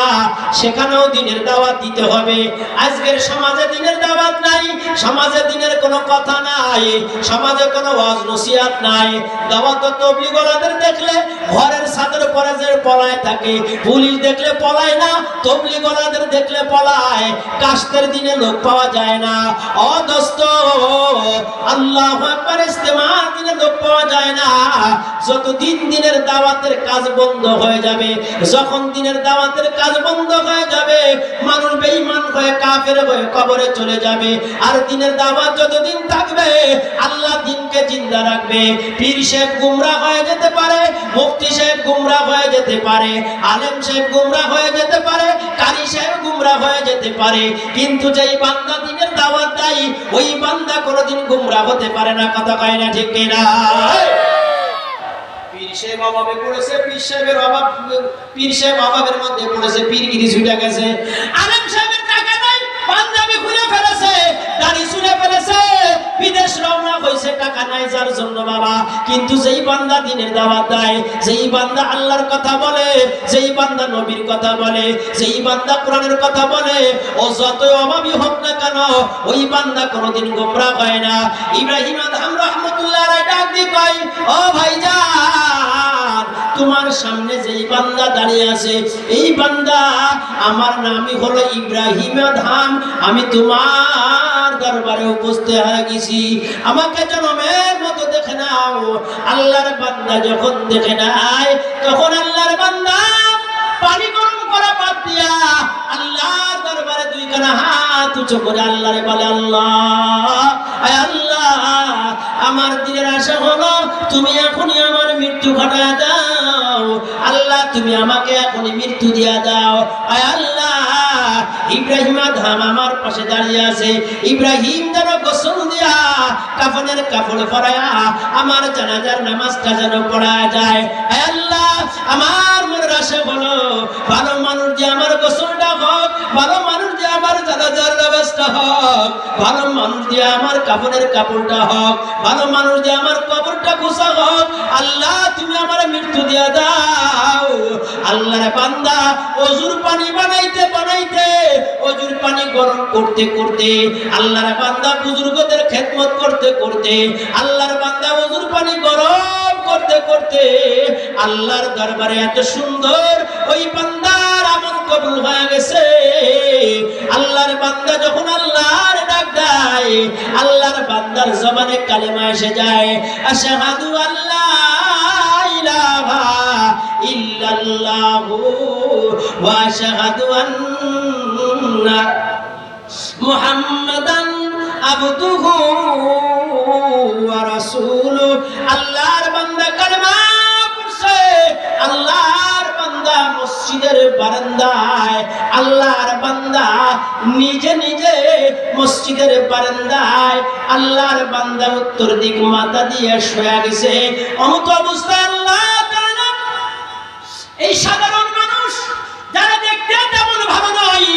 সেখানেও দিনের দাওয়াত দিতে হবে। আজকের সমাজে দিনের দাওয়াত নাই, সমাজে দিনের কোনো কথা নাই, সমাজে কোনো ওয়াজ নসিহত নাই। দাওয়াত তাবলীগ ওয়ালাদের দেখলে ঘরের ছাদের পরে যে পলায় থাকে, পুলিশ দেখলে পলায় না, তাবলীগ ওয়ালাদের দেখলে পলায়। কাস্তের দিনে লোক পাওয়া যায় না। ও দোস্ত, আল্লাহু আকবার, ইস্তেমার দিনে লোক পাওয়া যায় না। যতদিন দিনের দাওয়াতের কাজ বন্ধ হয়ে যাবে, যখন দিনের দাওয়াতের কাজ বন্ধ হয়ে যাবে, মানুষ বেঈমান হয়ে কাফের হয়ে কবরে চলে যাবে। আর দিনের দাওয়াত যতদিন থাকবে, আল্লাহ দিনকে জিন্দা রাখবে। পীর সাহেব গুমরাহ হয়ে যেতে পারে, মুফতি সাহেব গুমরাহ হয়ে যেতে পারে, আলেম সাহেব গুমরাহ হয়ে যেতে পারে, কারি সাহেব গুমরাহ হয়ে যেতে পারে, কিন্তু যেই বান্দা দিনের দাওয়াত দেয়, ওই বান্দা কোনোদিন গুমরাহ হতে পারে না। কথা কয় না ঠিক কিনা? পীর সাহেব অভাবে পড়েছে, পীর সাহেব অভাবের মধ্যে পড়েছে, পীরগিরি ছুটে গেছে। আলেম সাহেবের টাকা নাই, পাঞ্জাবি খুলে ফেলেছে, দাড়ি চুলে ফেলেছে, বিদেশ রওনা হইছে, টাকা নাই যার জন্য বাবা। কিন্তু যেই বান্দা দিনের দাওয়াত দেয়, যেই বান্দা আল্লাহর কথা বলে, যেই বান্দা নবীর কথা বলে, যেই বান্দা কোরআনের কথা বলে, ও যতই অভাবী হোক না কেন, ওই বান্দা কোনোদিন গোমরাহ হয় না। ইব্রাহিম আদম রাহমাতুল্লাহ আলাইহি ডাক দিয়ে কয়, ও ভাইজান, তোমার সামনে যেই বান্দা দাঁড়িয়ে আছে, এই বান্দা আমার নামই হলো ইব্রাহিম আদম, আমি তোমার দরবারে উপস্থিত হয়ে গেছি, আমাকে জনমের মতো দেখে নাও। আল্লাহর বান্দা যখন দেখে নাই, তখন আল্লাহর বান্দা পানি গরম করা বাদ দিয়া আল্লাহর দরবারে 2 খানা হাত উঁচু করে আল্লাহরে বলে, আল্লাহ, আয় আল্লাহ, আমার দিনের আশা হলো তুমি এখনই আমার মৃত্যু ঘটায় দাও। আল্লাহ, তুমি আমাকে এখনই মৃত্যু দিয়া দাও। আয় আল্লাহ, ইব্রাহিম আদম আমার পাশে দাঁড়িয়ে আছে, ইব্রাহিম যেন গোসল দিয়া কাফনের কাপড় পরায়া আমার জানাজার নামাজটা যেন পড়া যায়। আয় আল্লাহ, আমার মনের আশা হলো ভালো মানুষ যে আমার গোসলটা হোক, ভালো মানুষ যে আমার জানাজার নামাজটা হোক, ভালো মানুষ যে আমার কাফনের কাপড়টা হোক, ভালো মানুষ যে আমার কবরটা গোছা হোক। আল্লাহ, তুমি আমার মৃত্যু দিয়া দাও। আল্লাহর বান্দা ওজুর পানি বানাইতে বানাইতে, ওজুর পানি গরম করতে করতে, আল্লাহর বান্দা বুজুর্গদের খেদমত করতে করতে, আল্লাহর বান্দা ওজুর পানি গরম করতে করতে আল্লাহর দরবারে এত সুন্দর ওই বান্দার আমল কবুল হয়ে গেছে। আল্লাহর বান্দা যখন আল্লাহর ডাক দেয়, আল্লাহর বান্দার জবানে কালেমা এসে যায়, আশহাদু আল্লা ইলাহা ইল্লাল্লাহু ওয়া আশহাদু আন্না মুহাম্মাদান আবদুহু ওয়া রাসূলুহু। আল্লাহর বান্দা কালেমা পড়ছে, আল্লাহর বান্দা মসজিদের বারান্দায়, আল্লাহর বান্দা নিজে নিজে মসজিদের বারান্দায়, আল্লাহর বান্দা উত্তর দিক মাথা দিয়ে শুয়ে গেছে। অমত অবস্থায় আল্লাহ তাআলা এই সাধারণ মানুষ, যারা দেখতে তেমন ভালো নয়,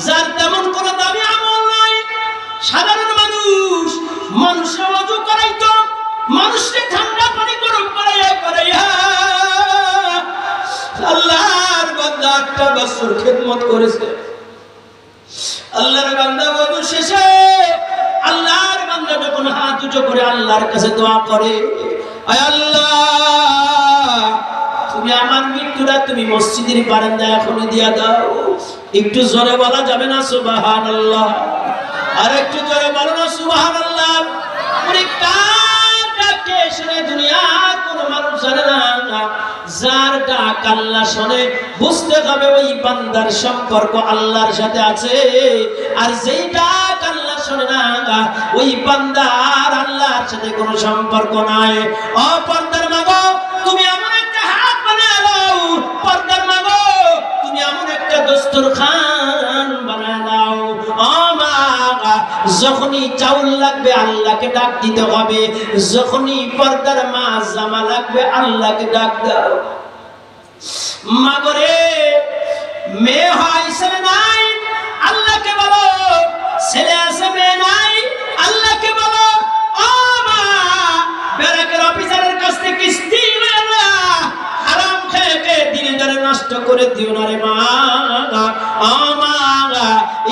যার তেমন কোনো দামি আমল নাই, সাধারণ মানুষ, মানুষের ওযু করাইতো, মানুষকে ঠান্ডা পানি গরম করাইয়া আল্লাহর বান্দা 8 বছর খেদমত করেছে। আল্লাহর বান্দা ওযু শেষে আল্লাহর বান্দা যখন হাত উঁচু করে আল্লাহর কাছে দোয়া করে, আয় আল্লাহ, তুমি আমার মৃত্যুটা তুমি মসজিদের বারান্দায় এখনই দিয়া দাও। একটু জোরে বলা যাবে না সুবহানাল্লাহ? আর একটু জোরে বলো না সুবহানাল্লাহ? ওরে কার ডাকে শুনে দুনিয়ার কোনো মানুষ জানে না, যার ডাক আল্লাহ শুনে বুঝতে হবে ওই বান্দার সম্পর্ক আল্লাহর সাথে আছে। আর যেই ডাক আল্লাহ শুনে না, ওই বান্দার আল্লাহর সাথে কোনো সম্পর্ক নাই। ও পর্দার মাগো, তুমি এমন একটা হাত বানায় দাও, পর্দার মাগো তুমি এমন একটা দস্তরখান বানায় দাও। ও মা, যখনই চাউল লাগবে আল্লাহকে ডাক দিতে হবে, যখনই পর্দার মা জামা লাগবে আল্লাহকে ডাক দাও। মাগরে মেয়ে হয় ছেলে নাই, আল্লাহকে বলো। ছেলে আছে মেয়ে নাই, আল্লাহকে বলো। ও মা, ব্যারাকের অফিসারের কাছ থেকে কিস্তি লইয়া হারাম খেয়ে খেয়ে দিনে ধরে নষ্ট করে দিও না রে মা। ও মা,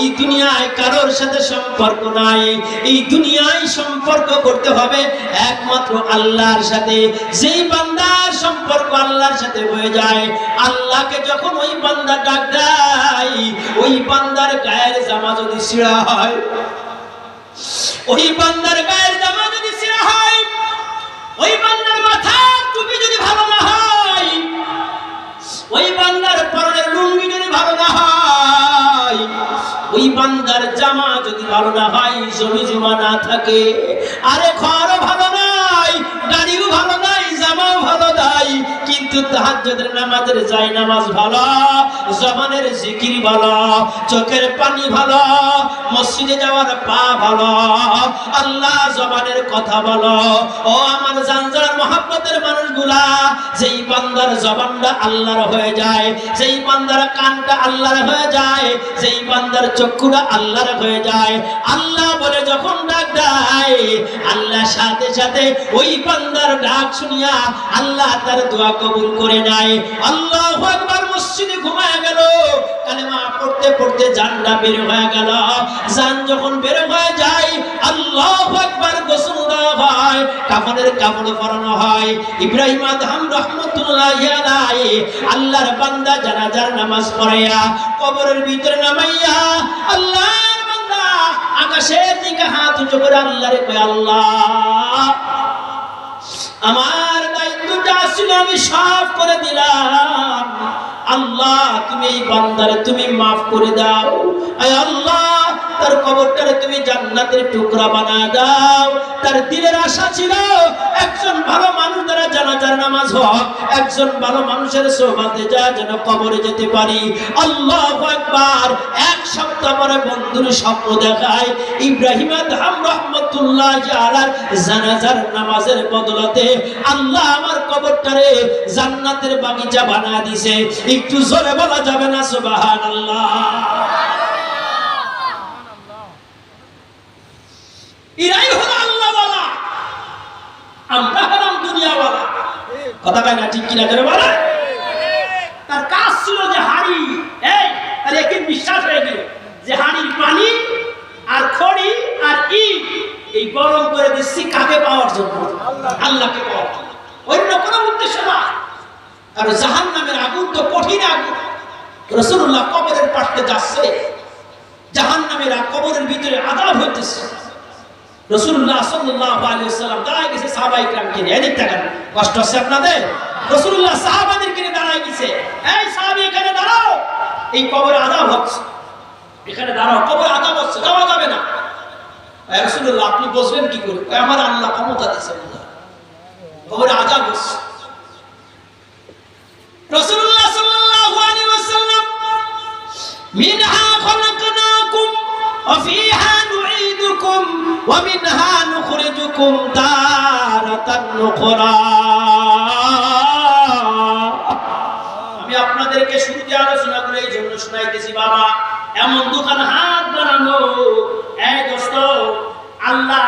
এই দুনিয়ায় কারোর সাথে সম্পর্ক নাই। এই দুনিয়ায় সম্পর্ক করতে হবে একমাত্র আল্লাহর সাথে। যেই বান্দার সম্পর্ক আল্লাহর সাথে হয়ে যায়, আল্লাহকে যখন ওই বান্দা ডাক দেয়, ওই বান্দার গায়ের জামা যদি ছিঁড়া হয়, ওই বান্দার গায়ের জামা যদি ছিঁড়া হয়, ওই বান্দার মাথার টুপি যদি ভালো না হয়, ওই বান্দার পরনের লুঙ্গি যদি ভালো না হয়, ওই বান্দার জামা যদি ভালো না হয়, জমি জমা না থাকে, আরে ঘরও ভালো নাই, গাড়িও ভালো নাই, জামাও ভালো নাই, কিন্তু তাহাজ্জুদের নামাজের যায় নামাজ ভালো, জবানের জিকির ভালো, চোখের পানি ভালো, মসজিদে যাওয়ার পা ভালো, আল্লাহ জবানের কথা ভালো। ও আমার জানজার মহব্বতের মানুষগুলা, যেই বান্দার জবানটা আল্লাহর হয়ে যায়, যেই বান্দার কানটা আল্লাহর হয়ে যায়, যেই বান্দার চক্ষুটা আল্লাহর হয়ে যায়, আল্লাহ বলে যখন ডাক দেয়, আল্লাহ সাথে সাথে ওই বান্দার ডাক শুনিয়া আল্লাহ তার দোয়া কবুল করে নেয়। আল্লাহু আকবার। মসজিদে ঘুমায় গেল, কালেমা পড়তে পড়তে জানটা বের হয়ে গেল। জান যখন বের হয়ে যায়, আল্লাহু আকবার, গোসল দেওয়া হয়, কাফনের কাপড় পরানো হয়। ইব্রাহিম আদম রাহমাতুল্লাহি আলাইহি আল্লাহর বান্দা জানাজার নামাজ পড়াইয়া কবরের ভিতরে নামাইয়া আল্লাহর বান্দা আকাশের দিকে হাত উঁচু করে আল্লাহরে কয়, আল্লাহ আমার দায়িত্বটা ছিল আমি সব করে দিলাম, আল্লাহ তুমি এই বান্দারে তুমি মাফ করে দাও। আয় আল্লাহ, তার কবরটারে তুমি জান্নাতের টুকরা বানায় দাও। তার দিলের আশা ছিল একজন ভালো মানুষ দ্বারা জানাজার নামাজ হোক, একজন ভালো মানুষের সোহবতে যা যেন কবরে যেতে পারি। আল্লাহু আকবার। এক সপ্তাহ পরে বন্ধুর স্বপ্ন দেখায়, ইব্রাহিম আদম রাহমাতুল্লাহি আলাইহি জানাজার নামাজের বদলতে আল্লাহ আমার কবরটারে জান্নাতের বাগিচা বানায় দিয়েছে। একটু জোরে বলা যাবে না সুবহানাল্লাহ? এরাই হলো আল্লাহওয়ালা, আমরা হলাম দুনিয়াওয়ালা। কথা কয় না, ঠিক কিনা জোরে বলে? তার কাজ ছিল যে হাড়ি, এই তার একই বিশ্বাস হয়ে গেল যে হাড়ির পানি আর খড়ি আর ইট এই গরম করে দিচ্ছি কাকে পাওয়ার জন্য? আল্লাহকে পাওয়ার জন্য, অন্য কোনো উদ্দেশ্য না। আর জাহান্নামের আগুন তো কঠিন আগুন। রাসূলুল্লাহ কবরের পাশে যাচ্ছে, জাহান্নামের কবরের ভিতরে আযাব হইতেছে। রাসূলুল্লাহ সাল্লাল্লাহু আলাইহি ওয়াসাল্লাম দাঁড়ায় গেছে সাহাবায়ে কিরামকে নিয়ে, এদিক তাকান, কষ্ট হচ্ছে আপনাদের? রাসূলুল্লাহ সাহাবাদেরকে নিয়ে দাঁড়ায় গেছে, এই সাহাবী এখানে দাঁড়াও, এই কবরে আযাব হচ্ছে, এখানে দাঁড়াও, কবরে আযাব হচ্ছে, যাওয়া যাবে না। রাসূলুল্লাহ আপনি বসবেন কি করে? আমার আল্লাহ ক্ষমতা দিয়েছেন, কবরে আযাব হচ্ছে। রাসূলুল্লাহ সাল্লাল্লাহু আলাইহি ওয়াসাল্লাম মিনহা খলাকনাকুম ওয়া ফিহা নুঈদুকুম ওয়া মিনহা নুখরিজুকুম তারাতান নুখরা। আমি আপনাদেরকে শুরুতে আলোচনা করে এই জন্য শোনাইতেছি, বাবা এমন দোকান হাত বানানো। এই দোস্ত, আল্লাহ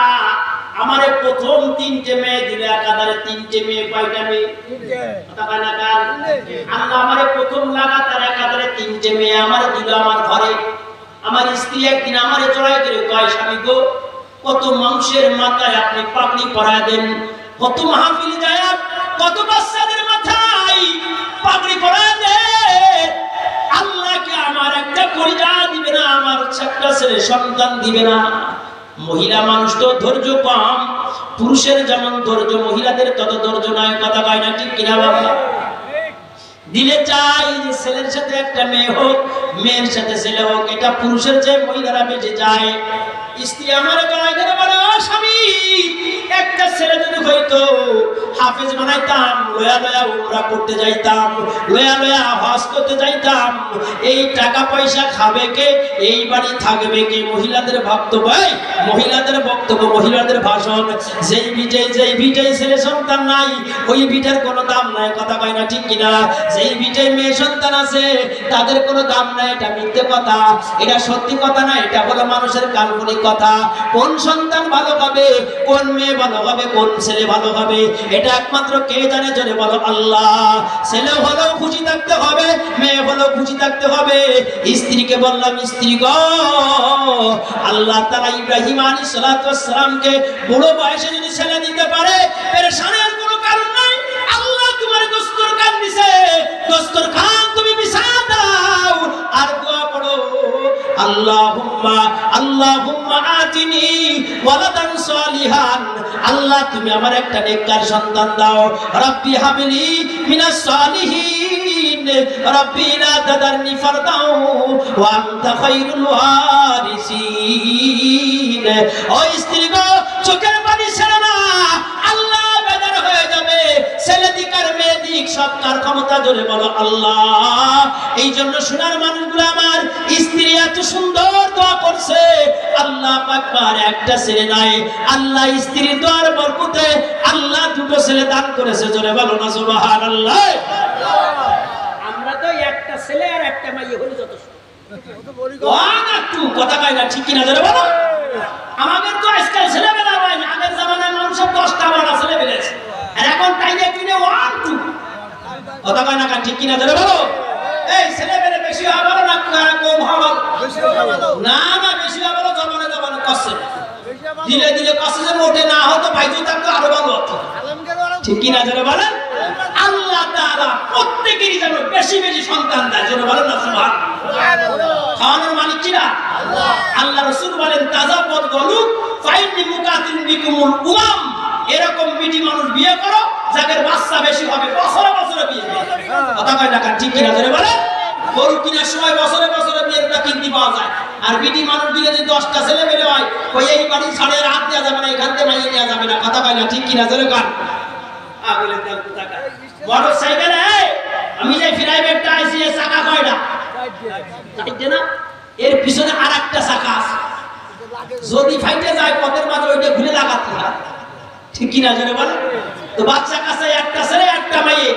আমারে প্রথম 3টে মেয়ে দিলে, একাধারে 3টে মেয়ে, কয়টা মেয়ে? আল্লাহ আমারে প্রথম লাগাতার একাধারে 3টে মেয়ে আমার দিল আমার ঘরে। আমার স্ত্রী একদিন আমারে চড়াই করে কয়, স্বামী গো, কত মানুষের মাথায় আপনি পাগড়ি পরায় দেন, কত মাহফিল যায়, কত বাচ্চাদের মাথায় পাগড়ি পরা দেয়। আল্লাহকে আমার একটা কলিজা দিবে না, আমার একটা ছেলে সন্তান দিবে না। মহিলা মানুষ তো ধৈর্য কম, পুরুষের যেমন ধৈর্য মহিলাদের তত ধৈর্য নয়। কথা কয় না ঠিক কিনা বাবা? দিলে চাই যে ছেলের সাথে একটা মেয়ে হোক, মেয়ের সাথে ছেলে হোক, এটা পুরুষের চেয়ে মহিলারা বেঁচে যায়। স্ত্রী আমার গলায় ধরে বলে, ও স্বামী, একটা ছেলে যদি হইতো হাফেজ বানাইতাম, লয়া লয়া উমরা করতে যাইতাম, লয়া লয়া হজ করতে যাইতাম। এই টাকা পয়সা খাবে কে, এই বাড়ি থাকবে কে? মহিলাদের বক্তব্য, মহিলাদের বক্তব্য, মহিলাদের ভাষণ। যেই বিটে ছেলে সন্তান নাই, ওই বিটের কোনো দাম নাই। কথা কয় না ঠিক কিনা? যেই বিটে মেয়ে সন্তান আছে, তাদের কোনো দাম নাই। এটা মিথ্যে কথা, এটা সত্যি কথা না, এটা হলো মানুষের কাল্পনিক কথা। কোন সন্তান ভালো হবে, কোন মেয়ে ভালো হবে, কোন ছেলে ভালো হবে, এটা একমাত্র কে জানে? জোরে বলো আল্লাহ। ছেলে হলেও খুশি থাকতে হবে, মেয়ে হলেও খুশি থাকতে হবে। স্ত্রীকে বললাম, স্ত্রী গো, আল্লাহ তাআলা ইব্রাহিম আলাইহিস সালাতু ওয়াস সালামকে বুড়ো বয়সে যদি ছেলে দিতে পারে, পেরেশানির কোনো কারণ নাই। আল্লাহ তোমার দস্তরখান দিছে, দস্তরখান তুমি বিছায়া দাও আর দোয়া পড়ো, আল্লাহুম্মা আতিনি ওয়ালাদান সালিহান। আল্লাহ তুমি আমার একটা নেককার সন্তান দাও। রাব্বি হাবলি মিনাস সালিহিন, রাব্বি লা তাদারনি ফারদাও ওয়া আনতা খায়রুল ওয়ারিসিন। ও স্ত্রী গো, চোখের পানি ছেড়ে না, আল্লাহ বেজার হয়ে যাবে। ছেলে দিক আর মেয়ে দিক সব কার ক্ষমতা? জোরে বলো আল্লাহ। এই জন্য সোনার মানুষগুলো আমার, স্ত্রী এত সুন্দর দোয়া করছে, আল্লাহ পাক পার একটা ছেলে নাই, আল্লাহ স্ত্রীর দোয়ার বরকতে আল্লাহ দুটো ছেলে দান করেছে। জোরে বলো না সুবহানাল্লাহ। আমরা তো একটা ছেলে আর একটা মেয়ে হলে যথেষ্ট। কথা কয় না ঠিক কিনা? জোরে বলো। আমাদের তো আজকাল ছেলেবেলা হয় না, আগের জামানায় মানুষের 10টা 12টা ছেলে বেড়েছে, আর এখন টাইনে কিনে 1 2। কথা কয় না ঠিক কিনা? জোরে বলো। এই ছেলেবেলা বেশি হবে না কম হবে? না না, বেশি হবে না। জমানে কষ্ট দিলে দিলে কষ্ট যে মোটে না হতো, ভাইজু থাকতো আরো ভালো হতো। ঠিক কিনা? জোরে বলেন। আল্লাহ তাআলা প্রত্যেকেরই যেন বেশি বেশি সন্তান দেয়। জোরে বলেন না সুবহানাল্লাহ। খাওয়ানোর মালিক কিনা? আল্লাহ রাসূল বলেন, তাযাব্বাত গলুক ফাইন্নি মুকাতিল বিকুমুল উমাম। এরকম বিটি মানুষ বিয়ে করো যাদের বাচ্চা বেশি হবে, বছরে বছরে বিয়ে। কথা কয় না ঠিক কিনা? জোরে বলেন। গরু কিনার সময় বছরে বছরে বিয়েটা কিনতে পাওয়া যায়, আর বিটি মানুষ দিলে যদি 10টা ছেলে বেড়ে হয়, ওই এই বাড়ি ছাড়ে রাত দেওয়া যাবে না, এখান থেকে মাইয়ে দেওয়া যাবে না। কথা কয় না ঠিক কিনা? জোরে কান। মোটর সাইকেলে আমি যে প্রাইভেটটা আইছি, এর চাকা কয়টা? না, এর পিছনে আর একটা চাকা আছে, যদি ফাইটে যায় পথের মাঝে ওইটা খুলে লাগাতে হয়। ঠিক কিনা? জোরে বলে। তো বাচ্চা কাছে একটা ছেলে একটা মেয়ে,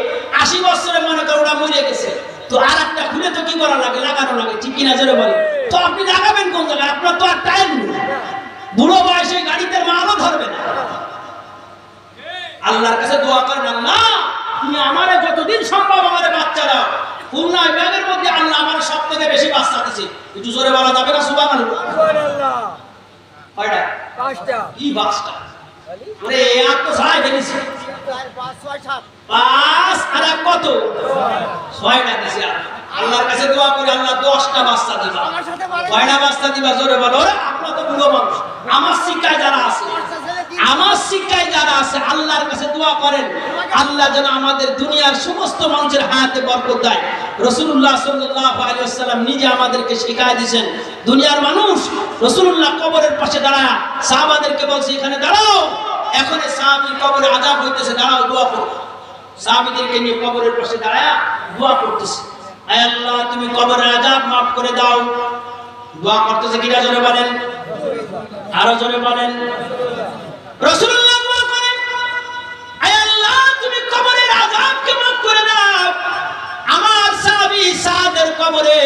80 বছরে মনে করো ওরা মরে গেছে, তো আর একটা খুলে তো কি করা লাগে? লাগানো লাগে। ঠিক কিনা? জোরে বলে। তো আপনি লাগাবেন কোন জায়গায়? আপনার তো আর টাইম নেই, বুড়ো বয়সে গাড়িতে মালও ধরবে না। আল্লাহর কাছে দোয়া করেন, আল্লাহ তুমি আমারে যতদিন সম্ভব আমারে বাচ্চা দাও। খুলনা বিভাগের মধ্যে আল্লাহ আমার সবথেকে বেশি বাচ্চা দিয়েছে। একটু জোরে বলা যাবে না সুবহানাল্লাহ? কয়টা? 5টা। কি 5টা? আরে এত তো ছয় ফেলেছি। 4 5 6 7 5 আর কত? 6টা দিছি। আল্লাহর কাছে দোয়া করি, আল্লাহ 10টা বাচ্চা দিবা। কয়টা বাচ্চা দিবা? জোরে বলো। আপনারা তো বুড়ো মানুষ, আমার শিক্ষায় যারা আছে, আল্লাহর কাছে দোয়া করেন, আল্লাহ যেন আমাদের দুনিয়ার সমস্ত মানুষের হায়াতে বরকত দেয়। রাসূলুল্লাহ সাল্লাল্লাহু আলাইহি ওয়াসাল্লাম নিজে আমাদেরকে শিখায় দিয়েছেন, দুনিয়ার মানুষ রাসূলুল্লাহ কবরের পাশে দাঁড়ায় সাহাবাদেরকে বলছে, এখানে দাঁড়াও, এখন সাহাবীর কবরে আযাব হইতেছে, দাঁড়াও দোয়া করো। সাহাবীদেরকে নিয়ে কবরের পাশে দাঁড়ায় দোয়া করতেছে, আয় আল্লাহ তুমি কবরের আযাব maaf করে দাও। দোয়া করতেছে কিনা? জোরে বলেন, আরো জোরে বলেন। রাসূলুল্লাহ দোয়া করেন, আয় আল্লাহ তুমি কবরের আযাবকে maaf করে দাও। আমার সাহাবী সাদের কবরে,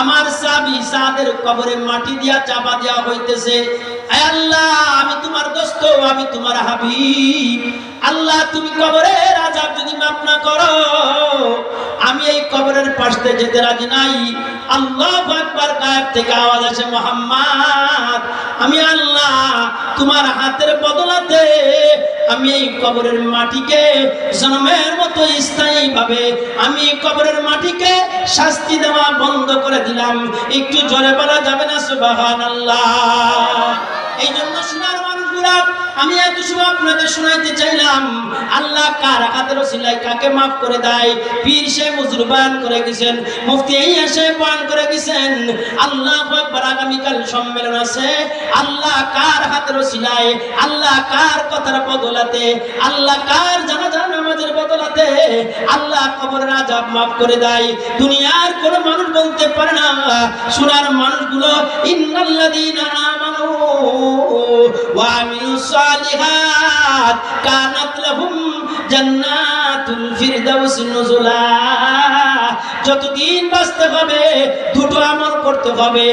আমার সাহাবী সাদের কবরে মাটি দিয়া চাপা দেওয়া হইতেছে। আয় আল্লাহ আমি তোমার দোস্ত, আমি তোমার হাবিব, আল্লাহ তুমি কবরের আযাব যদি maaf না করো, আমি এই কবরের পাশে যেতে রাজি নাই। আল্লাহু আকবার, গায়েব থেকে আওয়াজ আসে, মুহাম্মদ আমি আল্লাহ তোমার হাতের বদলাতে আমি এই কবরের মাটিকে জন্মের মতো স্থায়ীভাবে আমি কবরের মাটিকে শাস্তি দেওয়া বন্ধ করে দিলাম। একটু জোরে বলা যাবে না সুবহানাল্লাহ? এই জন্য সোনার মানুষগুলা আমি এত সময় আপনাদের শোনাইতে চাইলাম, আল্লাহ কার হাতের ওসিলায় কাকে মাফ করে দেয়। পীর সাহেব হুজুর বয়ান করে গেছেন, মুফতি সাহেব বয়ান করে গেছেন। আল্লাহু আকবার, আগামীকাল সম্মেলন আছে। আল্লাহ কার হাতের ওসিলায়, আল্লাহ কার কথার বদলাতে, আল্লাহ কার জানাজা নামাজের বদলাতে আল্লাহ কবরের আযাব মাফ করে দেয়। দুনিয়ার কোন মানুষ বলতে পারে না। সোনার মানুষগুলো ইন্নাল্লাযীনা আমানু ওয়া আমিলুস সালিহাত কানাত লাহুম জান্নাতুল ফিরদাউস নুজুলা। যতদিন বাঁচতে হবে দুটো আমল করতে হবে।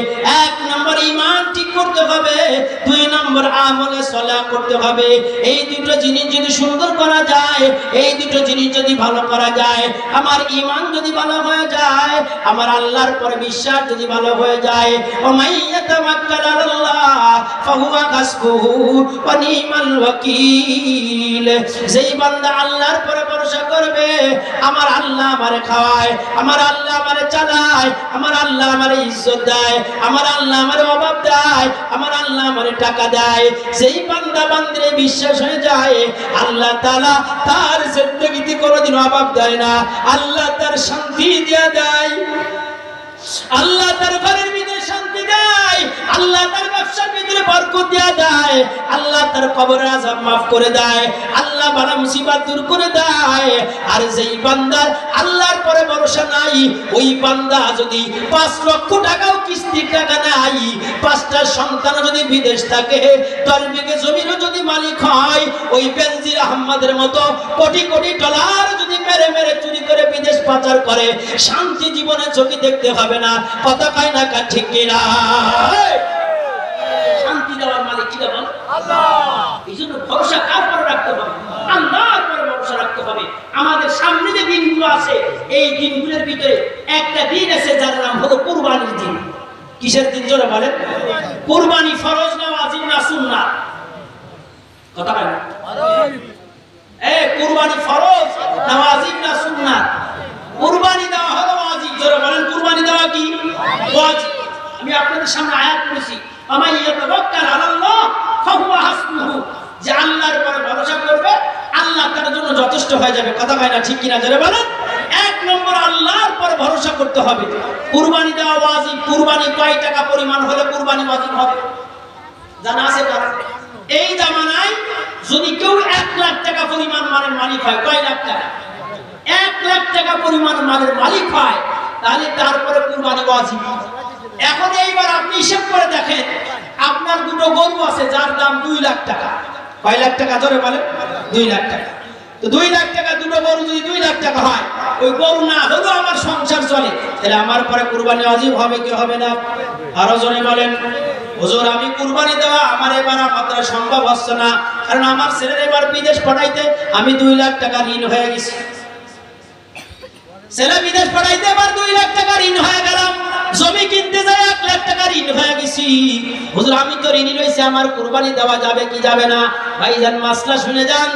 এক নম্বর ঈমান ঠিক করতে হবে, দুই নম্বর আমলে সালাহ করতে হবে। এই দুটো জিনিস যদি সুন্দর করা যায়, এই দুটো জিনিস যদি ভালো করা যায়, আমার ঈমান যদি ভালো হয়ে যায়, আমার আল্লাহর পরে বিশ্বাস যদি ভালো হয়ে যায়, ও মাইয়াতাওয়াক্কাল আলাল্লাহ ফাহুয়া হাসবুহু ওয়া নি'মাল ওয়াকিল। যেই বান্দা আল্লাহর পরে ভরসা করবে, আমার আল্লাহ আমারে খাওয়ায়, আমার আল্লাহ আমারে চালায়, আমার আল্লাহ আমারে ইজ্জত দেয়, আমার আল্লাহ আমারে অভাব দেয়, আমার আল্লাহ আমারে টাকা দেয়, সেই বান্দা বান্দিরে বিশ্বাস হয়ে যায়, আল্লাহ তাআলা তার জিন্দেগিতে কোনোদিন অভাব দেয় না। আল্লাহ তার শান্তি দিয়ে দেয়, আল্লাহ তার ঘরের ভিতরে শান্তি দেয়, আল্লাহ তার ব্যবসার ভিতরে বরকত দিয়ে দেয়, আল্লাহ তার কবরের আযাব মাফ করে দেয়, আল্লাহ বালা মুসিবত দূর করে দেয়। আর যেই বান্দার আল্লাহর পরে ভরসা নাই, ওই বান্দা যদি 5 লক্ষ টাকাও কিস্তির টাকা নাই, 5টা সন্তান যদি বিদেশ থাকে, 10 বিঘে জমিরও যদি মালিক হয়, ওই বেনজির আহমদের মতো কোটি কোটি ডলার যদি মেরে মেরে চুরি করে বিদেশ পাচার করে, শান্তি জীবনে চোখে দেখতে হবে না। কথা কয় না কা ঠিক কিনা? শান্তি দেওয়ার মালিক কি বল? আল্লাহ। এই জন্য ভরসা কার উপর রাখতে হবে? আল্লাহর উপর ভরসা রাখতে হবে। আমাদের সামনে যে দিনগুলো আছে, এই দিনগুলোর ভিতরে একটা দিন আছে যার নাম হলো কুরবানির দিন। কিসের দিন জোরে বলেন? কুরবানি ফরজ না ওয়াজিব না সুন্নাত? কথা কয় না? কুরবানি ফরজ না ওয়াজিব না সুন্নাত? কুরবানি দেওয়া হলো ওয়াজিব। জোরে বলেন, কুরবানি দেওয়া কি ওয়াজিব? আমি আপনাদের সামনে আয়াত পড়েছি, আমা ইয়াতাওয়াক্কাল আলাল্লাহ ফাহুয়া হাসবুহু, যে আল্লাহর উপর ভরসা করবে আল্লাহ তার জন্য যথেষ্ট হয়ে যাবে। কথা কয় না ঠিক কিনা? জোরে বলেন। 1 নম্বর আল্লাহর উপর ভরসা করতে হবে। কুরবানি দেওয়া ওয়াজিব। কুরবানি কয় টাকা পরিমাণ হলে কুরবানি ওয়াজিব হবে জানা আছে কারণ? এই জামানায় যদি কেউ 1 লাখ টাকা পরিমাণ মালের মালিক হয়, কয় লাখ টাকা? 1 লাখ টাকা পরিমাণ মালের মালিক হয়, তাহলে তারপরে কুরবানি ওয়াজিব। এখন এইবার আপনি হিসাব করে দেখেন, আপনার দুটো গরু আছে যার দাম 2 লাখ টাকা। কয় লাখ টাকা জোরে বলেন? 2 লাখ টাকা। তো 2 লাখ টাকা দুটো গরু যদি 2 লাখ টাকা হয়, ওই গরু না হলেও আমার সংসার চলে, তাহলে আমার পরে কুরবানি ওয়াজিব হবে কি হবে না? আরো জোরে বলেন। হুজুর আমি কুরবানি দেওয়া আমার এবার আমাদের সম্ভব হচ্ছে না, কারণ আমার ছেলের এবার বিদেশ পাঠাইতে আমি 2 লাখ টাকা ঋণ হয়ে গেছি। ছেলে বিদেশ পাঠাইতে এবার 2 লাখ টাকা ঋণ হয়ে গেলাম, জমি কিনতে যাই 1 লাখ টাকা ঋণ হয়ে গেছি। হুজুর আমি তো ঋণী রয়েছি, আমার কুরবানি দেওয়া যাবে কি যাবে না? ভাইজান মাসলা শুনে যান,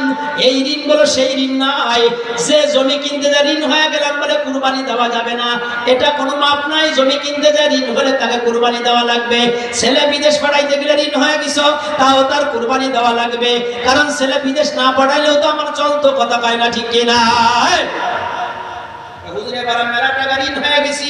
এই ঋণগুলো সেই ঋণ নয় যে জমি কিনতে যা ঋণ হয়ে গেলাম বলে কুরবানি দেওয়া যাবে না, এটা কোনো মাপ নাই। জমি কিনতে যা ঋণ হলে তাকে কুরবানি দেওয়া লাগবে। ছেলে বিদেশ পাঠাইতে গেলে ঋণ হয়ে গেছো, তাও তার কুরবানি দেওয়া লাগবে, কারণ ছেলে বিদেশ না পাঠাইলেও তো আমার চলতো। কথা কয় না ঠিক কিনা? হুজুরে বারা মেরা টাকা ঋণ হয়ে গেছি,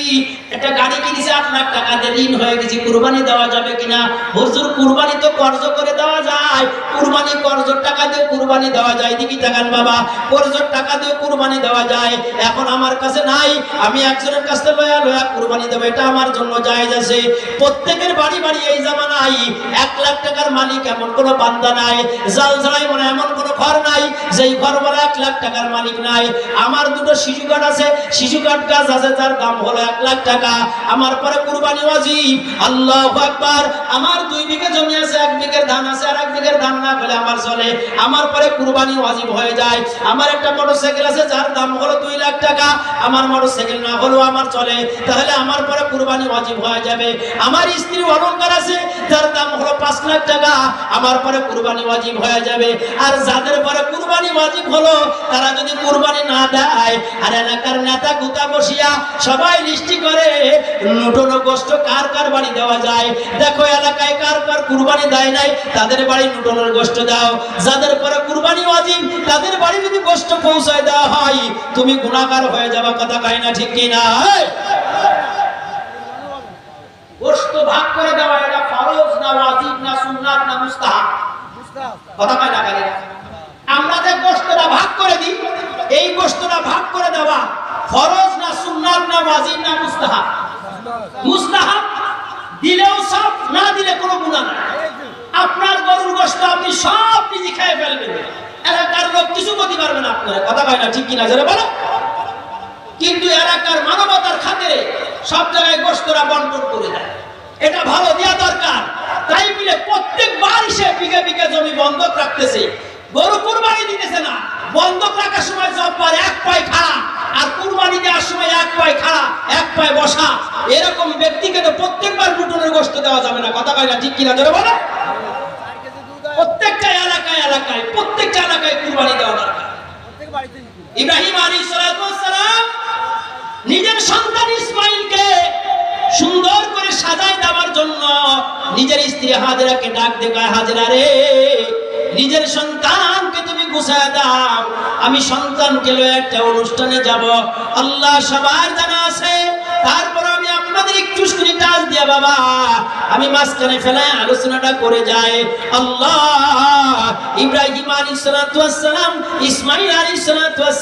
একটা গাড়ি কিনেছি 8 লাখ টাকা দিয়ে ঋণ হয়ে গেছি, কুরবানি দেওয়া যাবে কিনা? হুজুর কুরবানি তো কর্জ করে দেওয়া যায়, কুরবানি কর্জর টাকা দিয়ে কুরবানি দেওয়া যায়। দিকে তাকান বাবা, কর্জর টাকা দিয়ে কুরবানি দেওয়া যায়। এখন আমার কাছে নাই, আমি একজনের কাছ থেকে লয়া কুরবানি দেব, এটা আমার জন্য জায়েজ আছে। প্রত্যেকের বাড়ি বাড়ি এই জামানায় 1 লাখ টাকার মালিক এমন কোনো বান্দা নাই, জাল ছাড়াই মনে এমন কোনো ঘর নাই যেই ঘরওয়ালা 1 লাখ টাকার মালিক নাই। আমার দুটো শিশু কাঠ আছে, শিশু কাঠ গাছ আছে, যার দাম হলো 1 লাখ টাকা। আমার পরে কুরবানি ওয়াজিব। আল্লাহু আকবার। আমার 2 বিঘা জমি আছে, 1 বিঘা ধান আছে, আর 1 বিঘা মোটরসাইকেল দাম না পেলে আমার চলে, আমার পরে কুরবানি ওয়াজিব হয়ে যায়। আমার একটা মোটরসাইকেল আছে যার দাম হলো 2 লাখ টাকা, আমার মোটরসাইকেল না হলেও আমার চলে, তাহলে আমার পরে কুরবানি ওয়াজিব হয়ে যাবে। আমার স্ত্রী অলংকার আছে যার দাম হলো 5 লাখ টাকা, আমার পরে কুরবানি ওয়াজিব হয়ে যাবে। আর যাদের পরে কুরবানি ওয়াজিব হলো তারা যদি কুরবানি না দেয়, আর এলাকার নেতা গুতা বসিয়া সবাই লিস্টি করে নুটনো গোশত কার কার বাড়ি দেওয়া যায়, দেখো এলাকায় কার কার কুরবানি দেয় নাই, তাদের বাড়ি নুটনোর গোশত দাও। যাদের পরে কুরবানি ওয়াজিব তাদের বাড়ি যদি গোশত পৌঁছায় দেওয়া হয়, তুমি গুনাহগার হয়ে যাবে। কথা কয় না ঠিক কি না? গোশত ভাগ করে দেওয়া এটা ফরজ না ওয়াজিব না সুন্নাত না মুস্তাহাব? কথা কয় না কারে? আমরা যে গোশতটা ভাগ করে দিই, এই গোশতটা ভাগ করে দেওয়া ফরজ না সুন্নাত না ওয়াজিব না মুস্তাহাব? মুস্তাহাব। দিলেও সব, না দিলে কোনো গুনাহ নাই। আপনার গরুর গোশত আপনি সব নিজে খেয়ে ফেলবেন, এলাকার লোক কিছু করতে পারবে না আপনারা। কথা কয় না ঠিক কি না জোরে বলো? কিন্তু এলাকার মানবতার খাতিরে সব জায়গায় গোশতরা বন্টন করে দেয়, এটা ভালো দেওয়া দরকার। তাই বলে প্রত্যেকবার সে বিঘে বিঘে জমি বন্ধক রাখতেছে, গরু কুরবানি দিতেছে না, বন্ধক রাখার সময় জব্বার এক পায়ে খাড়া আর কুরবানি দেওয়ার সময় এক পায়ে খাড়া এক পায়ে বসা, এরকম ব্যক্তিকে তো প্রত্যেকবার লুটনের গোশত দেওয়া যাবে না। কথা কয় না ঠিক কি না জোরে বলো? প্রত্যেকটা এলাকায় এলাকায় প্রত্যেকটা এলাকায় কুরবানি দেওয়া দরকার। ইব্রাহিম আলাইহিস সালাম নিজের সন্তান ইসমাইলকে সুন্দর করে সাজায় দেওয়ার জন্য নিজের স্ত্রী হাজেরাকে ডাক দেয়, হাজেরা রে, নিজের সন্তানকে তুমি গুছায় দাও, আমি সন্তানকে লয়ে একটা অনুষ্ঠানে যাব। আল্লাহ সবার জানা আছে, তারপর আমি আপনাদের একটু শুনি টাচ দিয়া বাবা আমি মাঝখানে ফেলে আলোচনাটা করে যাই। আল্লাহ ইব্রাহিম আলাইহিস সালাম ইসমাইল আলাইহিস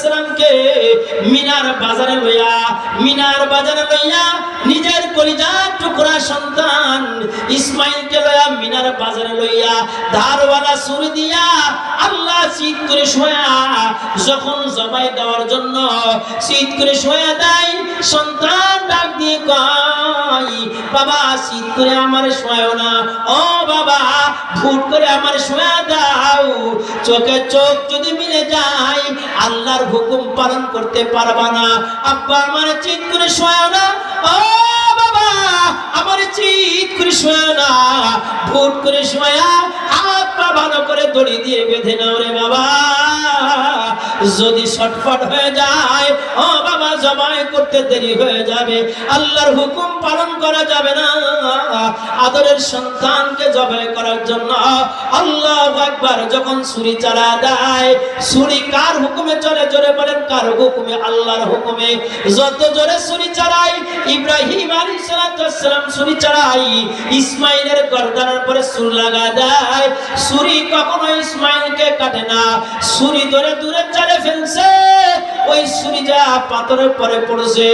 সালামকে মিনার বাজারে লইয়া নিজের কলিজার টুকরা সন্তান ইসমাইলকে লইয়া মিনার বাজারে লইয়া ধারওয়ালা ছুরি দিয়া আল্লাহ শীত করে শোয়া, যখন জবাই দেওয়ার জন্য শীত করে শোয়া দেয়, সন্তান ডাক দিয়ে কয় বাবা শীত করে আমার শোয়াও না, ও বাবা ভুট করে আমার শোয়া দাও, চোখে চোখ যদি মিলে যায় আল্লাহর হুকুম পালন করতে পারবা না। আব্বা আমার চিৎ করে শোয়াও না, ও বাবা আমার চিৎ করে শোয়াও না, ভুট করে শোয়া হাত পা ভালো করে দড়ি দিয়ে বেঁধে নাও রে বাবা, যদি ছটফট হয়ে যায় ও বাবা জবাই করতে দেরি হয়ে যাবে, আল্লাহর হুকুম পালন করা যাবে না। আদরের সন্তানকে জবাই করার জন্য আল্লাহু আকবার যখন ছুরি চালা দেয়, ছুরি কার হুকুমে চলে জোরে বলেন? কার হুকুমে? আল্লাহর হুকুমে। যত জোরে ছুরি চালায় ইব্রাহিম আলাইহিস সালাম ছুরি চালায়, ইসমাইলের গর্দানের পরে ছুরি লাগা দেয়, ছুরি কখনো ইসমাইলকে কাটে না, ছুরি ধরে দূরে চালে ফেলছে, ওই ছুরি যা পাথরের পরে পড়ছে,